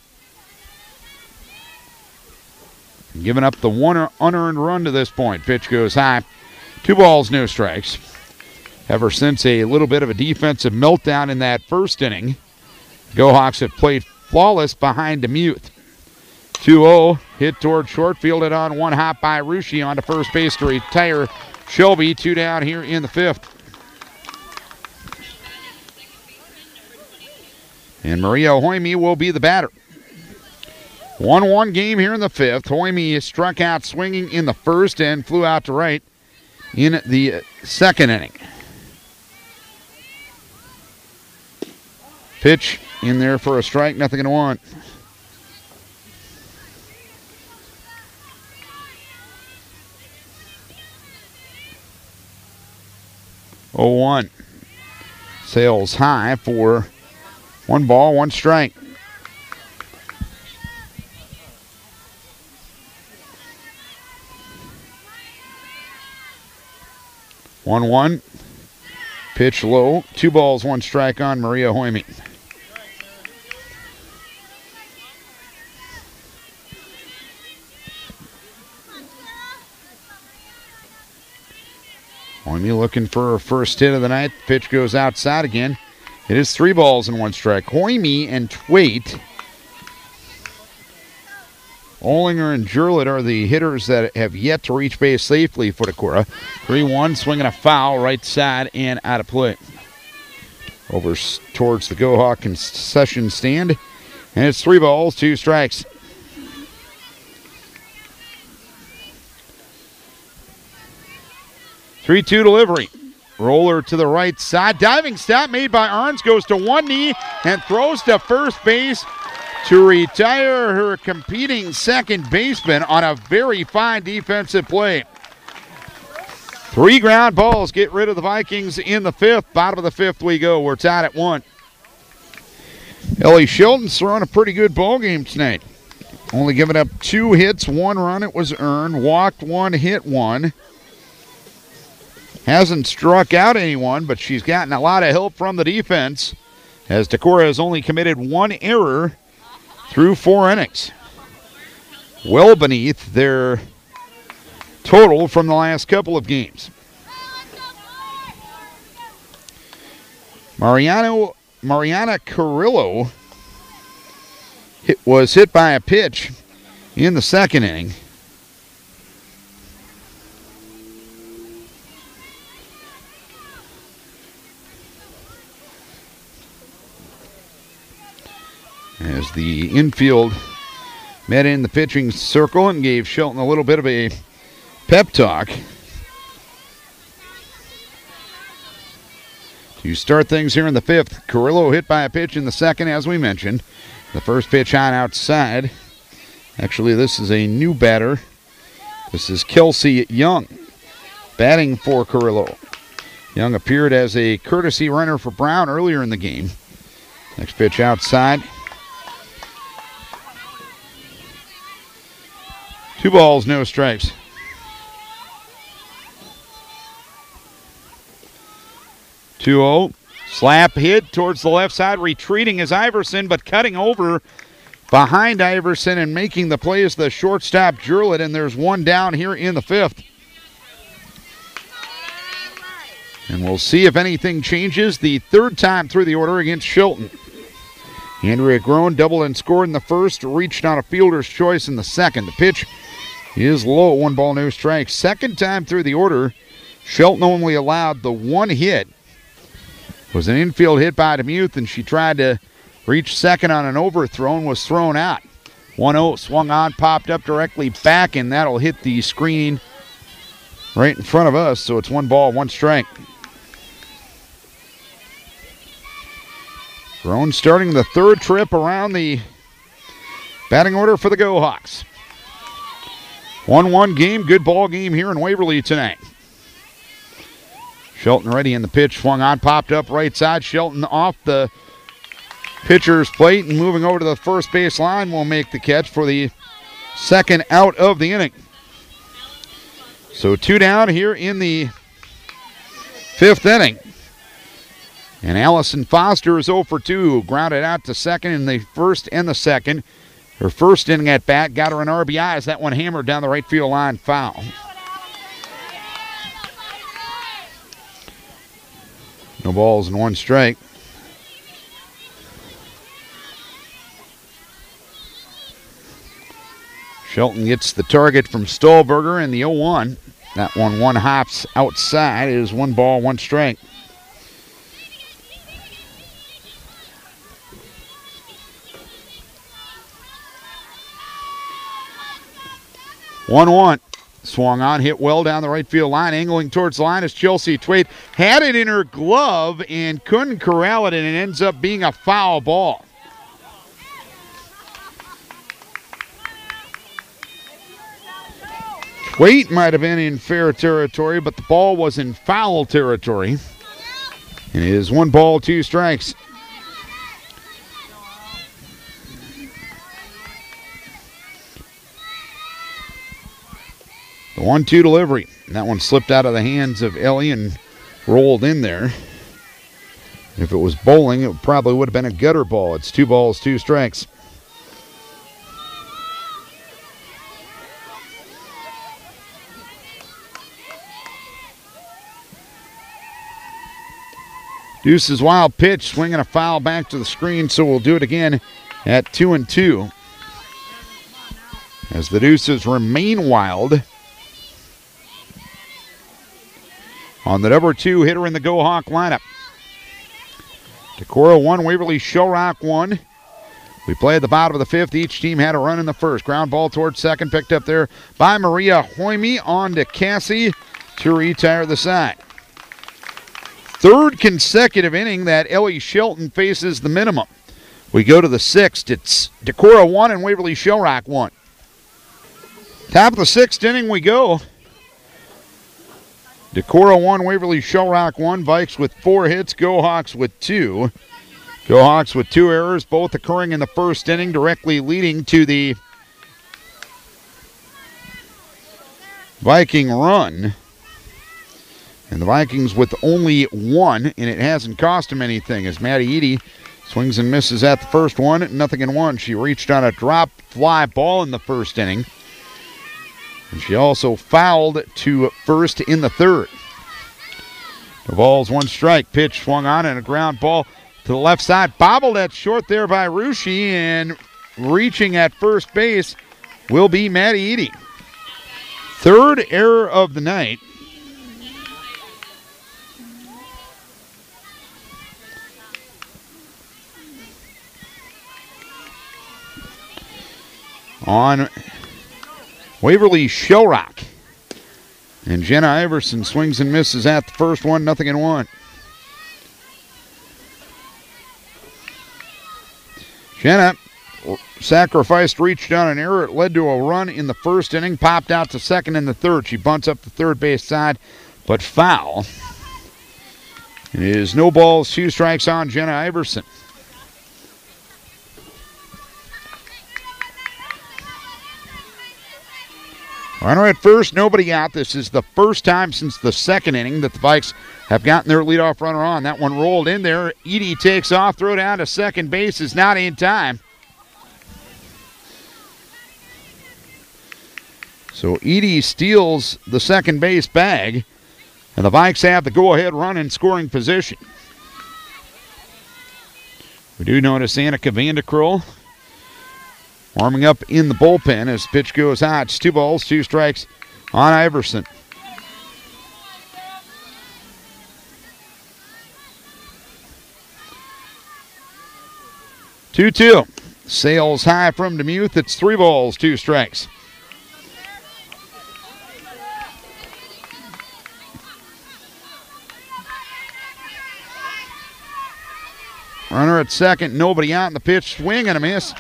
Giving up the 1 unearned run to this point. Pitch goes high. 2 balls, no strikes. Ever since a little bit of a defensive meltdown in that first inning, Go Hawks have played flawless behind DeMuth. 2-0, hit toward short, fielded on 1 hop by Rushi on to first base to retire Shelby. 2 down here in the 5th. And Maria Hoyme will be the batter. 1-1 game here in the 5th. Hoyme struck out swinging in the first and flew out to right in the second inning. Pitch in there for a strike, nothing in 1. Oh, 1. Sails high for 1 ball, 1 strike. One. Pitch low. 2 balls, 1 strike on Maria Hoyme. Hoyme looking for her first hit of the night. Pitch goes outside again. It is 3 balls and 1 strike. Hoyme and Twait, Olinger and Jurlett are the hitters that have yet to reach base safely for Decorah. 3-1, swinging a foul, right side and out of play. Over towards the Go Hawk concession stand. And it's 3 balls, 2 strikes. Three-two delivery. Roller to the right side. Diving stop made by Arns. Goes to 1 knee and throws to first base to retire her competing second baseman on a very fine defensive play. 3 ground balls get rid of the Vikings in the 5th. Bottom of the 5th we go. We're tied at 1. Ellie Shelton's throwing a pretty good ball game tonight. Only giving up 2 hits, 1 run. It was earned. Walked 1, hit 1. Hasn't struck out anyone, but she's gotten a lot of help from the defense, as Decorah has only committed 1 error through 4 innings. Well beneath their total from the last couple of games. Mariana Carrillo was hit by a pitch in the second inning. As the infield met in the pitching circle and gave Shelton a little bit of a pep talk. To start things here in the fifth, Carrillo hit by a pitch in the second, as we mentioned. The first pitch on outside. Actually, this is a new batter. This is Kelsey Young batting for Carrillo. Young appeared as a courtesy runner for Brown earlier in the game. Next pitch outside. 2 balls, no strikes. Two-0. Slap hit towards the left side. Retreating is Iverson, but cutting over behind Iverson and making the play is the shortstop, Jurlett, and there's one down here in the fifth. And we'll see if anything changes the third time through the order against Shelton. Andrea Groen doubled and scored in the first, reached on a fielder's choice in the second. The pitch is low, 1 ball, no strikes. Second time through the order, Shelton only allowed the one hit. It was an infield hit by DeMuth, and she tried to reach second on an overthrow and was thrown out. 1-0, swung on, popped up directly back, and that'll hit the screen right in front of us, so it's 1 ball, 1 strike. Groen starting the third trip around the batting order for the Go Hawks. 1-1 game, good ball game here in Waverly tonight. Shelton ready in the pitch, swung on, popped up right side. Shelton off the pitcher's plate and moving over to the first base line will make the catch for the second out of the inning. So 2 down here in the fifth inning. And Allison Foster is 0 for 2. Grounded out to second in the first and the second. Her first inning at bat got her an RBI as that one hammered down the right field line, foul. No balls and 1 strike. Shelton gets the target from Stahlberger in the 0-1. That one hops outside. It is 1 ball, 1 strike. One. Swung on, hit well down the right field line, angling towards the line as Chelsea Twait had it in her glove and couldn't corral it, and it ends up being a foul ball. Twait might have been in fair territory, but the ball was in foul territory. And it is 1 ball, 2 strikes. The 1-2 delivery. That one slipped out of the hands of Ellie and rolled in there. If it was bowling, it probably would have been a gutter ball. It's 2 balls, 2 strikes. Deuce's wild pitch, swinging a foul back to the screen, so we'll do it again at 2-2. As the Deuces remain wild. On the number 2 hitter in the Go Hawk lineup. Decorah 1, Waverly Shell Rock 1. We play at the bottom of the fifth. Each team had a run in the first. Ground ball towards second, picked up there by Maria Hoyme. On to Cassie to retire the side. Third consecutive inning that Ellie Shelton faces the minimum. We go to the sixth. It's Decorah 1 and Waverly Shell Rock 1. Top of the sixth inning we go. Decorah 1, Waverly Shell Rock 1. Vikes with 4 hits, Go Hawks with 2. Go Hawks with 2 errors, both occurring in the first inning, directly leading to the Viking run. And the Vikings with only 1, and it hasn't cost them anything as Maddie Eady swings and misses at the first one, 0-1. She reached on a drop fly ball in the first inning. And she also fouled to first in the third. The ball's one strike. Pitch swung on and a ground ball to the left side. Bobbled at short there by Rushi, and reaching at first base will be Maddie Eady. Third error of the night. On Waverly Shell Rock. And Jenna Iverson swings and misses at the first one, 0-1. Jenna sacrificed, reached on an error. It led to a run in the first inning, popped out to second in the third. She bunts up the third base side, but foul. It is no balls, 2 strikes on Jenna Iverson. Runner at first, nobody out. This is the first time since the second inning that the Vikes have gotten their leadoff runner on. That one rolled in there. Edie takes off, throw down to second base, is not in time. So Edie steals the second base bag, and the Vikes have the go-ahead run in scoring position. We do notice Annika Vandekroll warming up in the bullpen as the pitch goes high. It's 2 balls, 2 strikes on Iverson. Two. Sails high from Demuth. It's 3 balls, 2 strikes. Runner at second, nobody out in the pitch. Swing and a miss.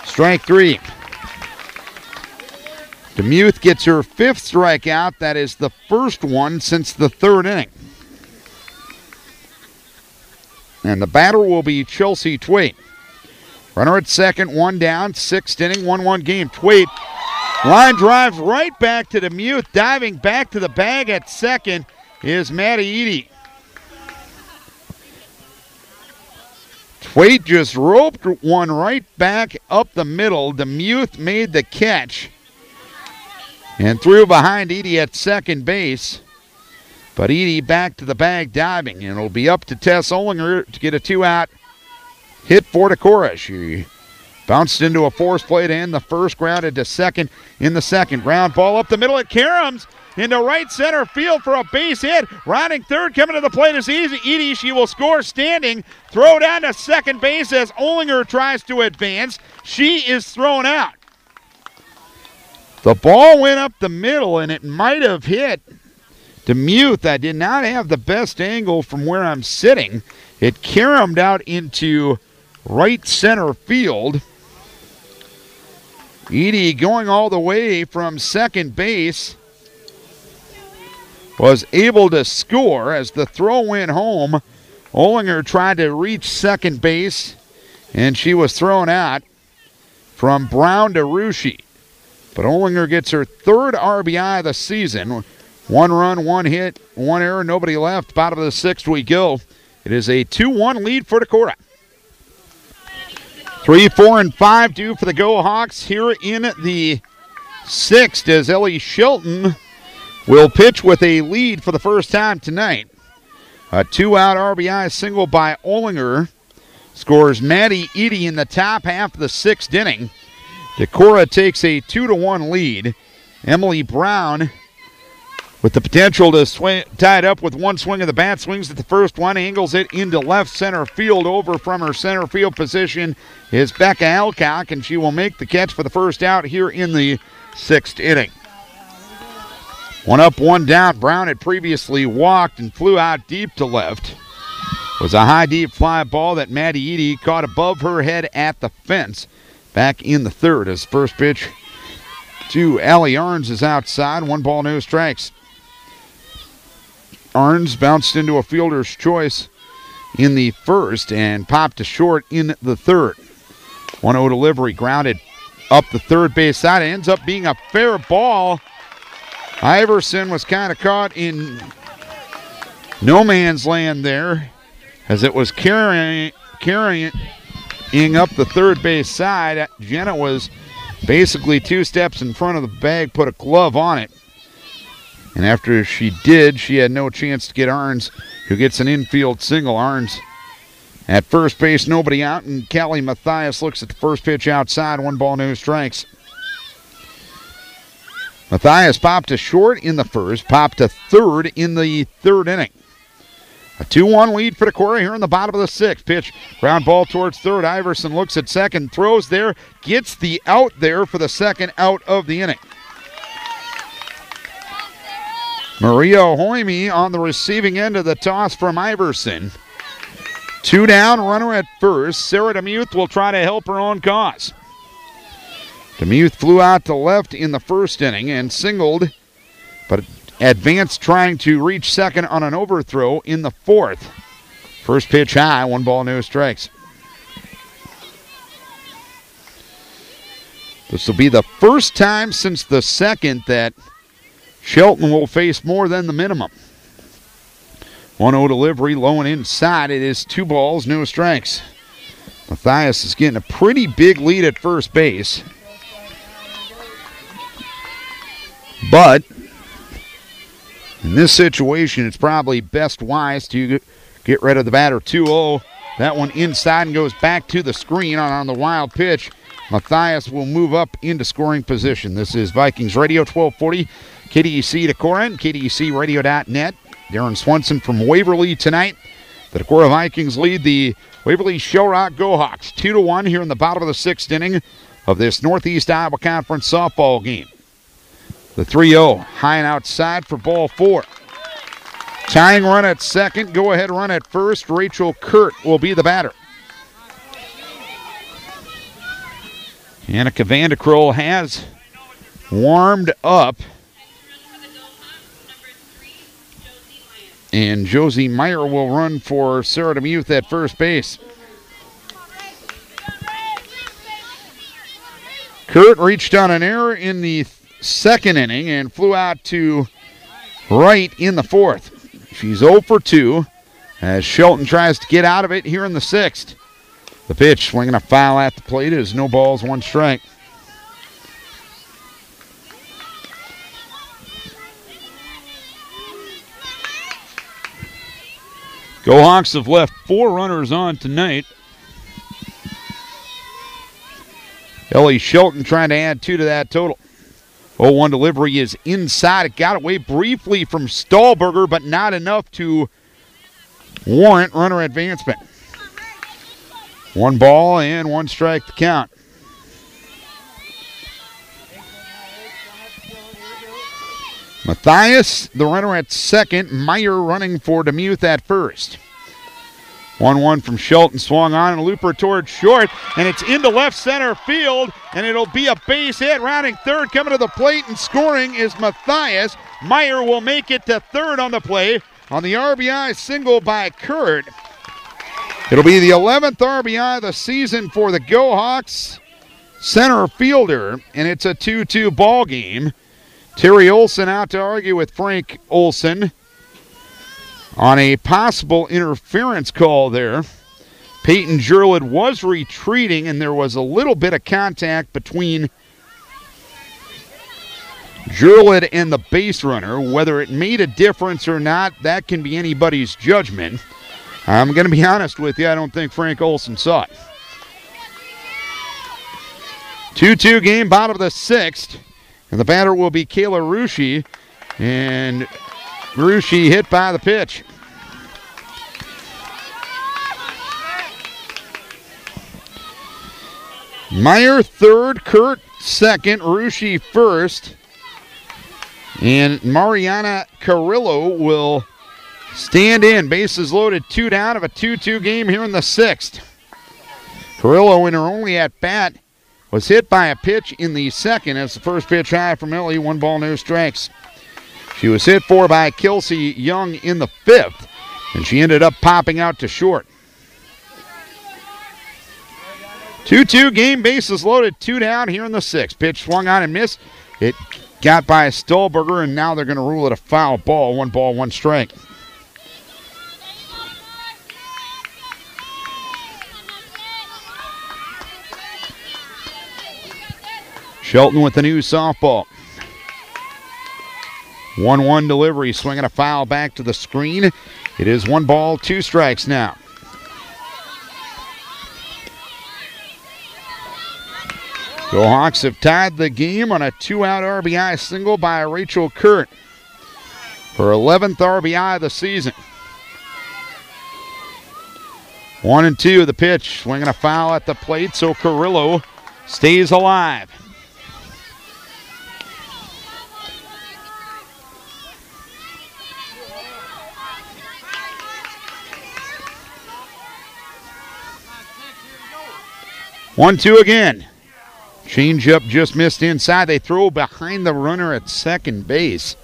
Strike 3. Demuth gets her 5th strikeout. That is the first one since the third inning. And the batter will be Chelsea Twait. Runner at second, 1 down, 6th inning, 1-1 game. Twait, line drive right back to Demuth. Diving back to the bag at second is Maddie Eady. Twait just roped one right back up the middle. Demuth made the catch and threw behind Edie at second base. But Edie back to the bag diving, and it'll be up to Tess Olinger to get a 2-out hit for Decorah. She bounced into a force play to end the first, grounded to second in the second. Ground ball up the middle at Karams into right center field for a base hit. Rounding third, coming to the plate is Edie. She will score standing. Throw down to second base as Olinger tries to advance. She is thrown out. The ball went up the middle, and it might have hit Demuth. I did not have the best angle from where I'm sitting. It caromed out into right center field. Edie going all the way from second base was able to score as the throw went home. Olinger tried to reach second base, and she was thrown out from Brown to Rushi. But Olinger gets her 3rd RBI of the season. 1 run, 1 hit, 1 error, nobody left. Bottom of the 6th we go. It is a 2-1 lead for Decorah. 3, 4, and 5 due for the Go Hawks here in the 6th as Ellie Shelton will pitch with a lead for the first time tonight. A 2-out RBI single by Olinger scores Maddie Eady in the top half of the 6th inning. Decorah takes a 2-1 lead. Emily Brown with the potential to tie it up with 1 swing of the bat, swings at the first one, angles it into left center field. Over from her center field position is Becca Alcock, and she will make the catch for the first out here in the 6th inning. 1 up, 1 down. Brown had previously walked and flew out deep to left. It was a high, deep fly ball that Maddie Eady caught above her head at the fence back in the 3rd. As first pitch to Allie Arns is outside. 1 ball, no strikes. Arns bounced into a fielder's choice in the 1st and popped to short in the 3rd. 1-0 delivery, grounded up the 3rd base side. It ends up being a fair ball. Iverson was kind of caught in no man's land there as it was carrying up the 3rd base side. Jenna was basically 2 steps in front of the bag, put a glove on it. And after she did, she had no chance to get Arns who gets an infield single. Arns at first base, nobody out, and Kelly Matthias looks at the first pitch outside. 1 ball, no strikes. Matthias popped to short in the first, popped to third in the third inning. A 2-1 lead for Decorah here in the bottom of the 6th. Pitch, ground ball towards third. Iverson looks at second, throws there, gets the out there for the second out of the inning. Maria Hoime on the receiving end of the toss from Iverson. 2 down, runner at first. Sarah DeMuth will try to help her own cause. DeMuth flew out to left in the first inning and singled, but advanced trying to reach second on an overthrow in the 4th. First pitch high, 1 ball, no strikes. This will be the first time since the 2nd that Shelton will face more than the minimum. 1-0 delivery, low and inside. It is 2 balls, no strikes. Matthias is getting a pretty big lead at first base. But in this situation, it's probably best wise to get rid of the batter. 2-0. That one inside and goes back to the screen on the wild pitch. Matthias will move up into scoring position. This is Vikings Radio 1240, KDEC Decorah, and KDECradio.net. Darren Swenson from Waverly tonight. The Decorah Vikings lead the Waverly Shell Rock Go-Hawks 2-1 here in the bottom of the 6th inning of this Northeast Iowa Conference softball game. The 3-0 high and outside for ball 4. Tying run at second, go-ahead run at first. Rachel Kurt will be the batter. Annika Vandekroll has warmed up. And Josie Meyer will run for Sarah DeMuth at first base. Kurt reached on an error in the 2nd inning and flew out to right in the 4th. She's 0 for 2 as Shelton tries to get out of it here in the 6th. The pitch, swinging a foul at the plate, is no balls, 1 strike. Go-Hawks have left 4 runners on tonight. Ellie Shelton trying to add 2 to that total. 0-1 delivery is inside. It got away briefly from Stahlberger, but not enough to warrant runner advancement. 1 ball and 1 strike to count. Matthias, the runner at second. Meyer running for DeMuth at first. 1-1 from Shelton, swung on and looper towards short, and it's into left center field, and it'll be a base hit. Rounding third, coming to the plate and scoring is Matthias. Meyer will make it to third on the play on the RBI single by Kurt. It'll be the 11th RBI of the season for the Go-Hawks center fielder, and it's a 2-2 ball game. Terry Olson out to argue with Frank Olson on a possible interference call there. Peyton Jurlid was retreating, and there was a little bit of contact between Jurlid and the base runner. Whether it made a difference or not, that can be anybody's judgment. I'm going to be honest with you, I don't think Frank Olson saw it. 2-2 game, bottom of the 6th. And the batter will be Kayla Rushi. And Rushi hit by the pitch. Meyer third, Kurt second, Rushi first. And Mariana Carrillo will stand in. Bases loaded, 2 down of a 2-2 game here in the 6th. Carrillo in her only at-bat was hit by a pitch in the 2nd as the first pitch high from Ellie, 1 ball, no strikes. She was hit for by Kelsey Young in the 5th, and she ended up popping out to short. 2-2 game, bases loaded, 2 down here in the 6th. Pitch swung on and missed. It got by Stahlberger, and now they're going to rule it a foul ball, 1 ball, 1 strike. Shelton with the new softball. 1-1 delivery, swinging a foul back to the screen. It is 1 ball, 2 strikes now. Go Hawks have tied the game on a 2-out RBI single by Rachel Kurt. Her 11th RBI of the season. 1-2 the pitch, swinging a foul at the plate, so Carrillo stays alive. One, two again. Change-up just missed inside. They throw behind the runner at second base.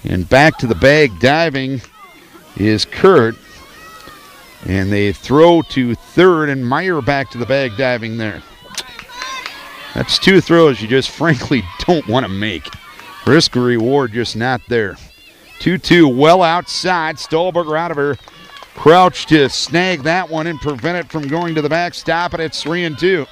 And back to the bag diving is Kurt. And they throw to third, and Meyer back to the bag diving there. That's 2 throws you just frankly don't want to make. Risk reward just not there. 2-2 well outside. Stolberger out of her crouch to snag that one and prevent it from going to the backstop, and it's 3-2.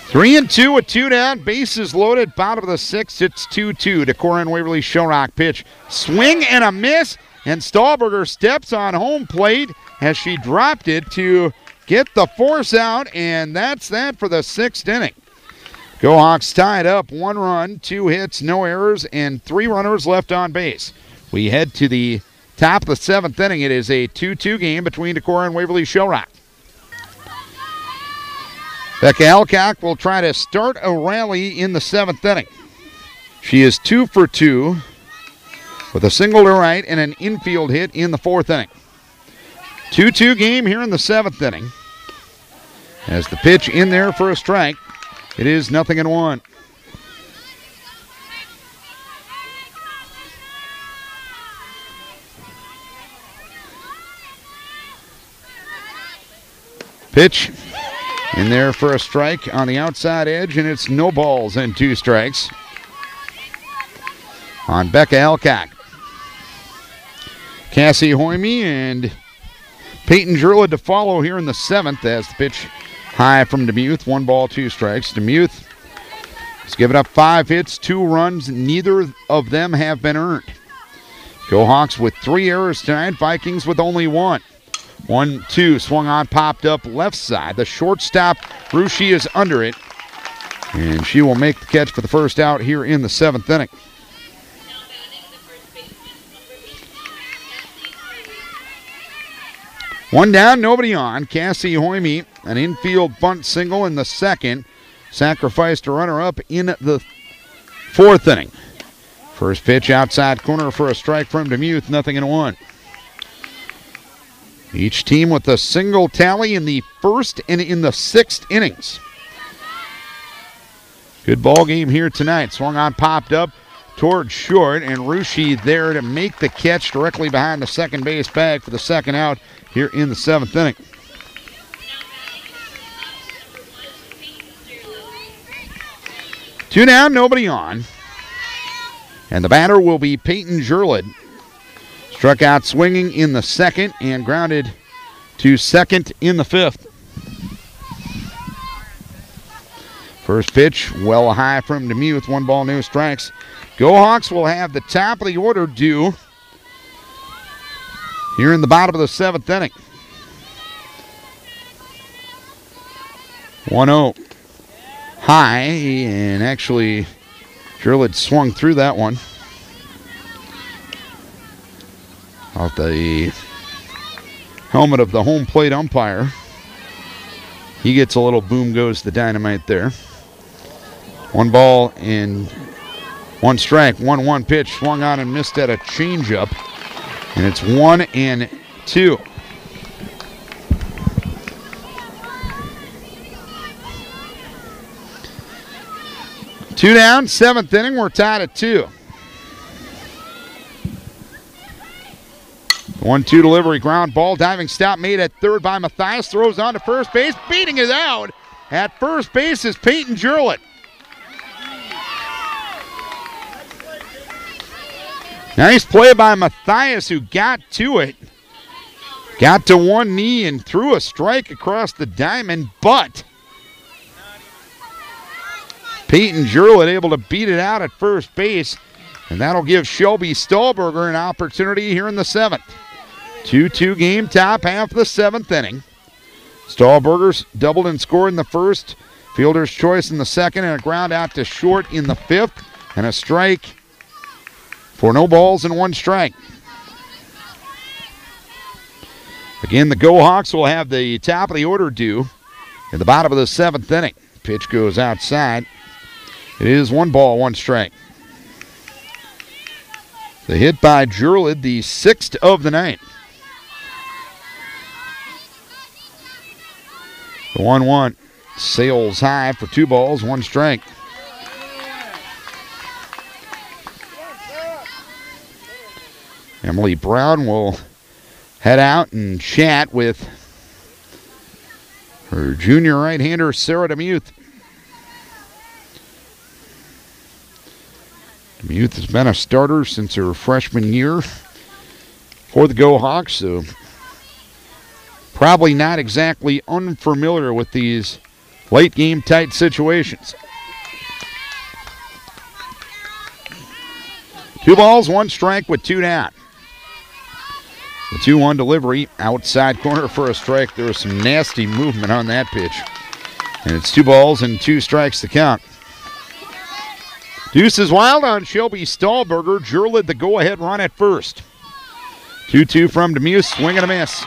3-2 with 2 down, bases loaded, bottom of the 6th, it's 2-2. Decorah and Waverly Shell Rock pitch. Swing and a miss, and Stolberger steps on home plate as she dropped it to get the force out, and that's that for the 6th inning. Go Hawks tied up, 1 run, 2 hits, no errors, and 3 runners left on base. We head to the top of the 7th inning. It is a 2-2 game between Decorah and Waverly Shell Rock. Becca Alcock will try to start a rally in the 7th inning. She is 2 for 2 with a single to right and an infield hit in the 4th inning. 2-2 game here in the 7th inning. As the pitch in there for a strike, it is 0-1. Pitch in there for a strike on the outside edge, and it's no balls and 2 strikes on Becca Alcock. Cassie Hoyme and Peyton Jurla to follow here in the 7th as the pitch high from DeMuth. 1 ball, 2 strikes. DeMuth has given up 5 hits, 2 runs. Neither of them have been earned. Go Hawks with 3 errors tonight. Vikings with only 1. 1-2 swung on, popped up left side. The shortstop, Rushi, is under it. And she will make the catch for the first out here in the 7th inning. One down, nobody on. Cassie Hoyme, an infield bunt single in the 2nd. Sacrificed a runner-up in the 4th inning. First pitch outside corner for a strike from DeMuth, 0-1. Each team with a single tally in the 1st and in the 6th innings. Good ball game here tonight. Swung on, popped up towards short, and Rushi there to make the catch directly behind the second base bag for the 2nd out here in the 7th inning. Two down, nobody on. And the batter will be Peyton Jurlid. Struck out swinging in the 2nd and grounded to 2nd in the 5th. First pitch, well high from DeMuth. 1 ball, no strikes. Go Hawks will have the top of the order due here in the bottom of the 7th inning. 1-0. High, and actually Jurlid swung through that one. Off the helmet of the home plate umpire. He gets a little boom goes the dynamite there. 1 ball and 1 strike. 1-1 pitch swung on and missed at a changeup. And it's 1-2. Two down, 7th inning. We're tied at 2. 1-2 delivery, ground ball, diving stop made at third by Mathias, throws on to first base, beating it out. At first base is Peyton Jurlid. Nice play by Mathias, who got to it. Got to one knee and threw a strike across the diamond, but Peyton Jurlett able to beat it out at first base, and that'll give Shelby Stahlberger an opportunity here in the 7th. 2-2 game, top half of the 7th inning. Stahlberger's doubled and scored in the first, fielder's choice in the second, and a ground out to short in the 5th, and a strike for no balls and 1 strike. Again, the Go Hawks will have the top of the order due in the bottom of the 7th inning. Pitch goes outside. It is 1 ball, 1 strike. The hit by Jurlid, the 6th of the night. The 1-1 sails high for 2 balls, 1 strike. Emily Brown will head out and chat with her junior right-hander, Sarah DeMuth. DeMuth has been a starter since her freshman year for the Go Hawks, so probably not exactly unfamiliar with these late-game tight situations. 2 balls, 1 strike with 2 down. The 2-1 delivery, outside corner for a strike. There was some nasty movement on that pitch. And it's 2 balls and 2 strikes to count. Deuce is wild on Shelby Stahlberger. Jurlid the go-ahead run at first. 2-2 from DeMuth, swing and a miss.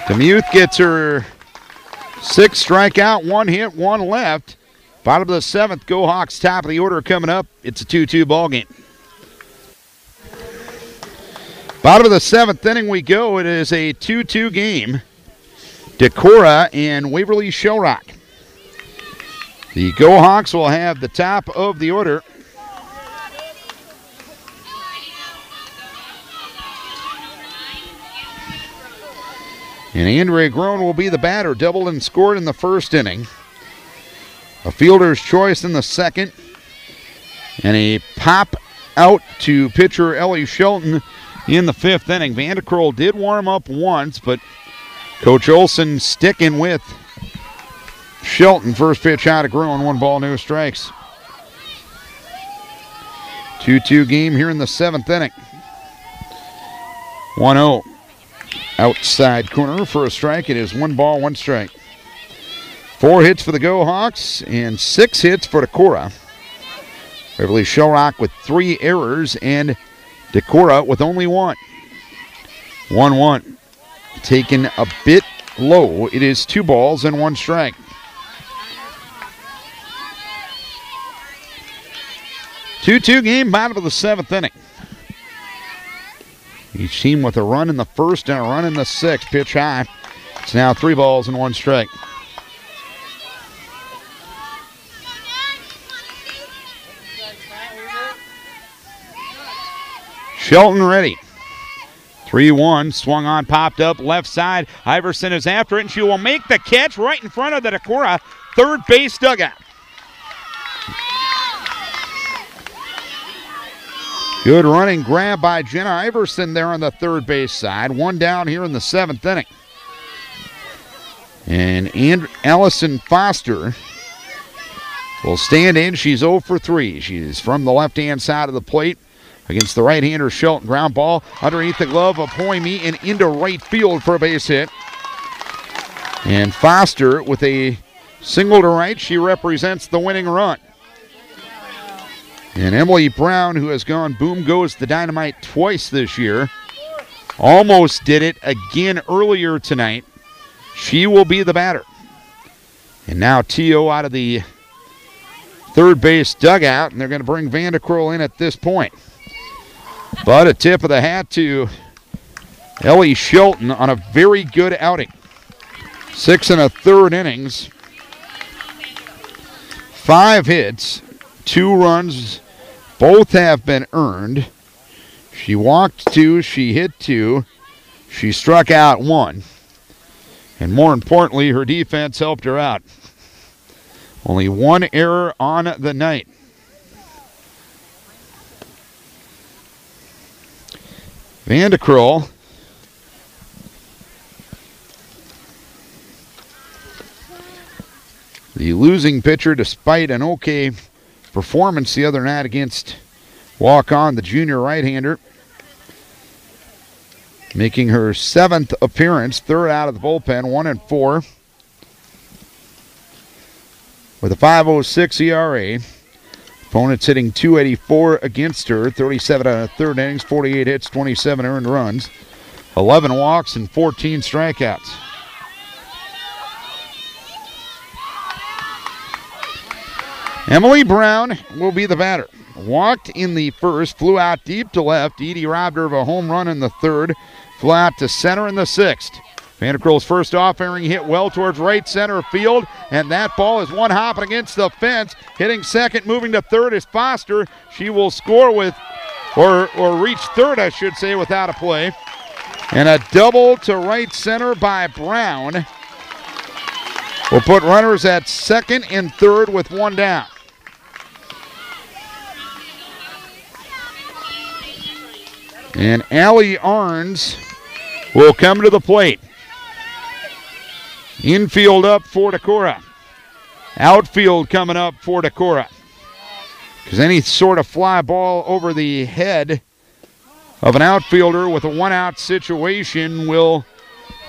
DeMuth gets her 6th strikeout, 1 hit, 1 left. Bottom of the 7th, Go Hawks top of the order coming up. It's a 2-2 ball game. Bottom of the 7th inning we go. It is a 2-2 game. Decorah and Waverly Shell Rock. The Go Hawks will have the top of the order. And Andrea Groen will be the batter. Doubled and scored in the first inning. A fielder's choice in the second. And a pop out to pitcher Ellie Shelton in the 5th inning. Vandekroll did warm up once, but Coach Olson sticking with Shelton. First pitch out of Groen, 1 ball, no strikes. 2-2 game here in the 7th inning. 1-0. Outside corner for a strike. It is 1 ball, 1 strike. 4 hits for the Go Hawks and 6 hits for Decorah. Waverly Shell Rock with 3 errors and Decorah with only 1. 1-1. Taken a bit low. It is 2 balls and 1 strike. Two-two game, bottom of the 7th inning. Each team with a run in the first and a run in the 6th. Pitch high. It's now 3 balls and 1 strike. Shelton ready. 3-1, swung on, popped up, left side. Iverson is after it, and she will make the catch right in front of the Decorah third base dugout. Good running grab by Jenna Iverson there on the third base side. 1 down here in the 7th inning. And Allison Foster will stand in. She's 0 for 3. She's from the left-hand side of the plate against the right-hander Shelton. Ground ball underneath the glove of Hoyme and into right field for a base hit. And Foster with a single to right. She represents the winning run. And Emily Brown, who has gone boom goes the dynamite twice this year, almost did it again earlier tonight. She will be the batter. And now T.O. out of the third base dugout, and they're going to bring Vandekroll in at this point. But a tip of the hat to Ellie Shelton on a very good outing. 6 1/3 innings. 5 hits, 2 runs. Both have been earned. She walked 2, she hit 2, she struck out 1. And more importantly, her defense helped her out. Only 1 error on the night. Vandekroll The losing pitcher, despite an okay performance the other night against Walk-On, the junior right-hander, making her 7th appearance, 3rd out of the bullpen, 1-4. With a 5.06 ERA. Opponents hitting .284 against her, 37 out of third innings, 48 hits, 27 earned runs, 11 walks, and 14 strikeouts. Emily Brown will be the batter. Walked in the first, flew out deep to left. Edie robbed her of a home run in the third, flew out to center in the sixth. Vanderkril's first off-airing hit well towards right center field, and that ball is one hopping against the fence. Hitting second, moving to third is Foster. She will score with, or reach third, I should say, without a play. And a double to right center by Brown will put runners at second and third with one down. And Allie Arns will come to the plate. Infield up for Decorah. Outfield coming up for Decorah. Because any sort of fly ball over the head of an outfielder with a one-out situation will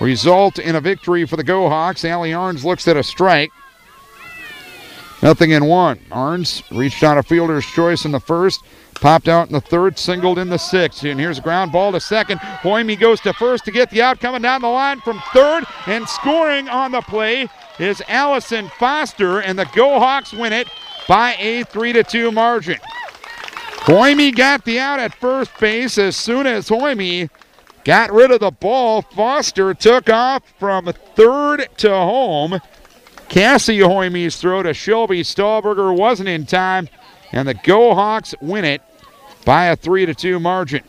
result in a victory for the Go Hawks. Allie Arns looks at a strike. 0-1. Arns reached on a fielder's choice in the first, popped out in the third, singled in the sixth. And here's a ground ball to second. Hoyme goes to first to get the out, coming down the line from third, and scoring on the play is Allison Foster, and the Go Hawks win it by a 3-2 margin. Hoyme got the out at first base. As soon as Hoyme got rid of the ball, Foster took off from third to home. Cassie Hoyme's throw to Shelby Stahlberger wasn't in time, and the Go Hawks win it by a 3-2 margin.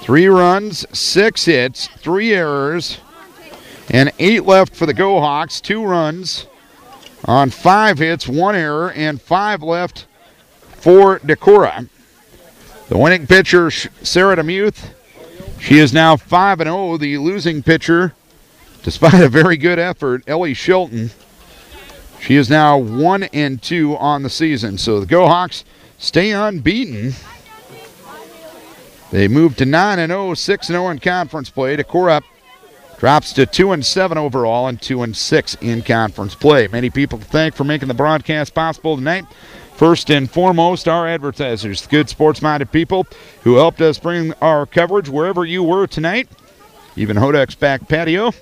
3 runs, 6 hits, 3 errors, and 8 left for the Go Hawks. 2 runs on 5 hits, 1 error, and 5 left for Decorah. The winning pitcher, Sarah DeMuth, she is now 5-0. The losing pitcher, despite a very good effort, Ellie Shilton, she is now 1-2 on the season. So the Go Hawks stay unbeaten. They move to 9-0, 6-0 in conference play. Decorah drops to 2-7 overall and 2-6 in conference play. Many people to thank for making the broadcast possible tonight. First and foremost, our advertisers, good sports-minded people who helped us bring our coverage wherever you were tonight, even Hodak's back patio.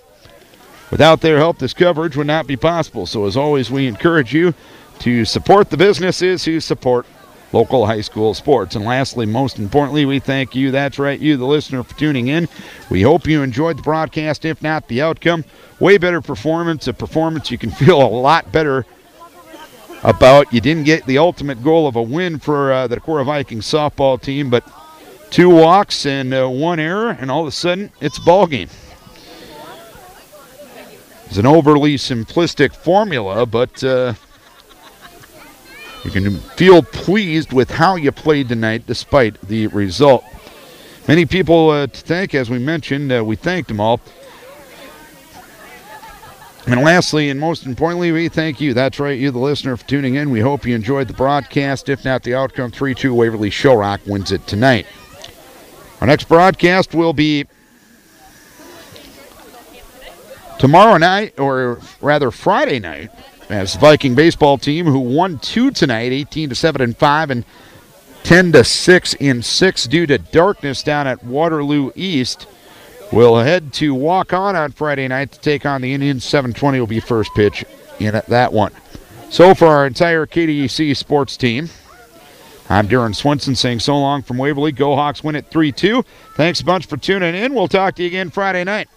Without their help, this coverage would not be possible. So as always, we encourage you to support the businesses who support local high school sports. And lastly, most importantly, we thank you, that's right, you, the listener, for tuning in. We hope you enjoyed the broadcast, if not the outcome. Way better performance, a performance you can feel a lot better about. You didn't get the ultimate goal of a win for the Decorah Vikings softball team, but 2 walks and 1 error, and all of a sudden, it's a ball game. It's an overly simplistic formula, but you can feel pleased with how you played tonight despite the result. Many people to thank, as we mentioned. We thanked them all. And lastly, and most importantly, we thank you. That's right, you, the listener, for tuning in. We hope you enjoyed the broadcast. If not the outcome, 3-2, Waverly Shell Rock wins it tonight. Our next broadcast will be tomorrow night, or rather Friday night, as the Viking baseball team, who won 2 tonight, 18-7 in 5 and 10-6 in 6 due to darkness down at Waterloo East, will head to Walk-On Friday night to take on the Indians. 7:20 will be first pitch in that one. So for our entire KDEC sports team, I'm Darren Swinson saying so long from Waverly. Go Hawks win it 3-2. Thanks a bunch for tuning in. We'll talk to you again Friday night.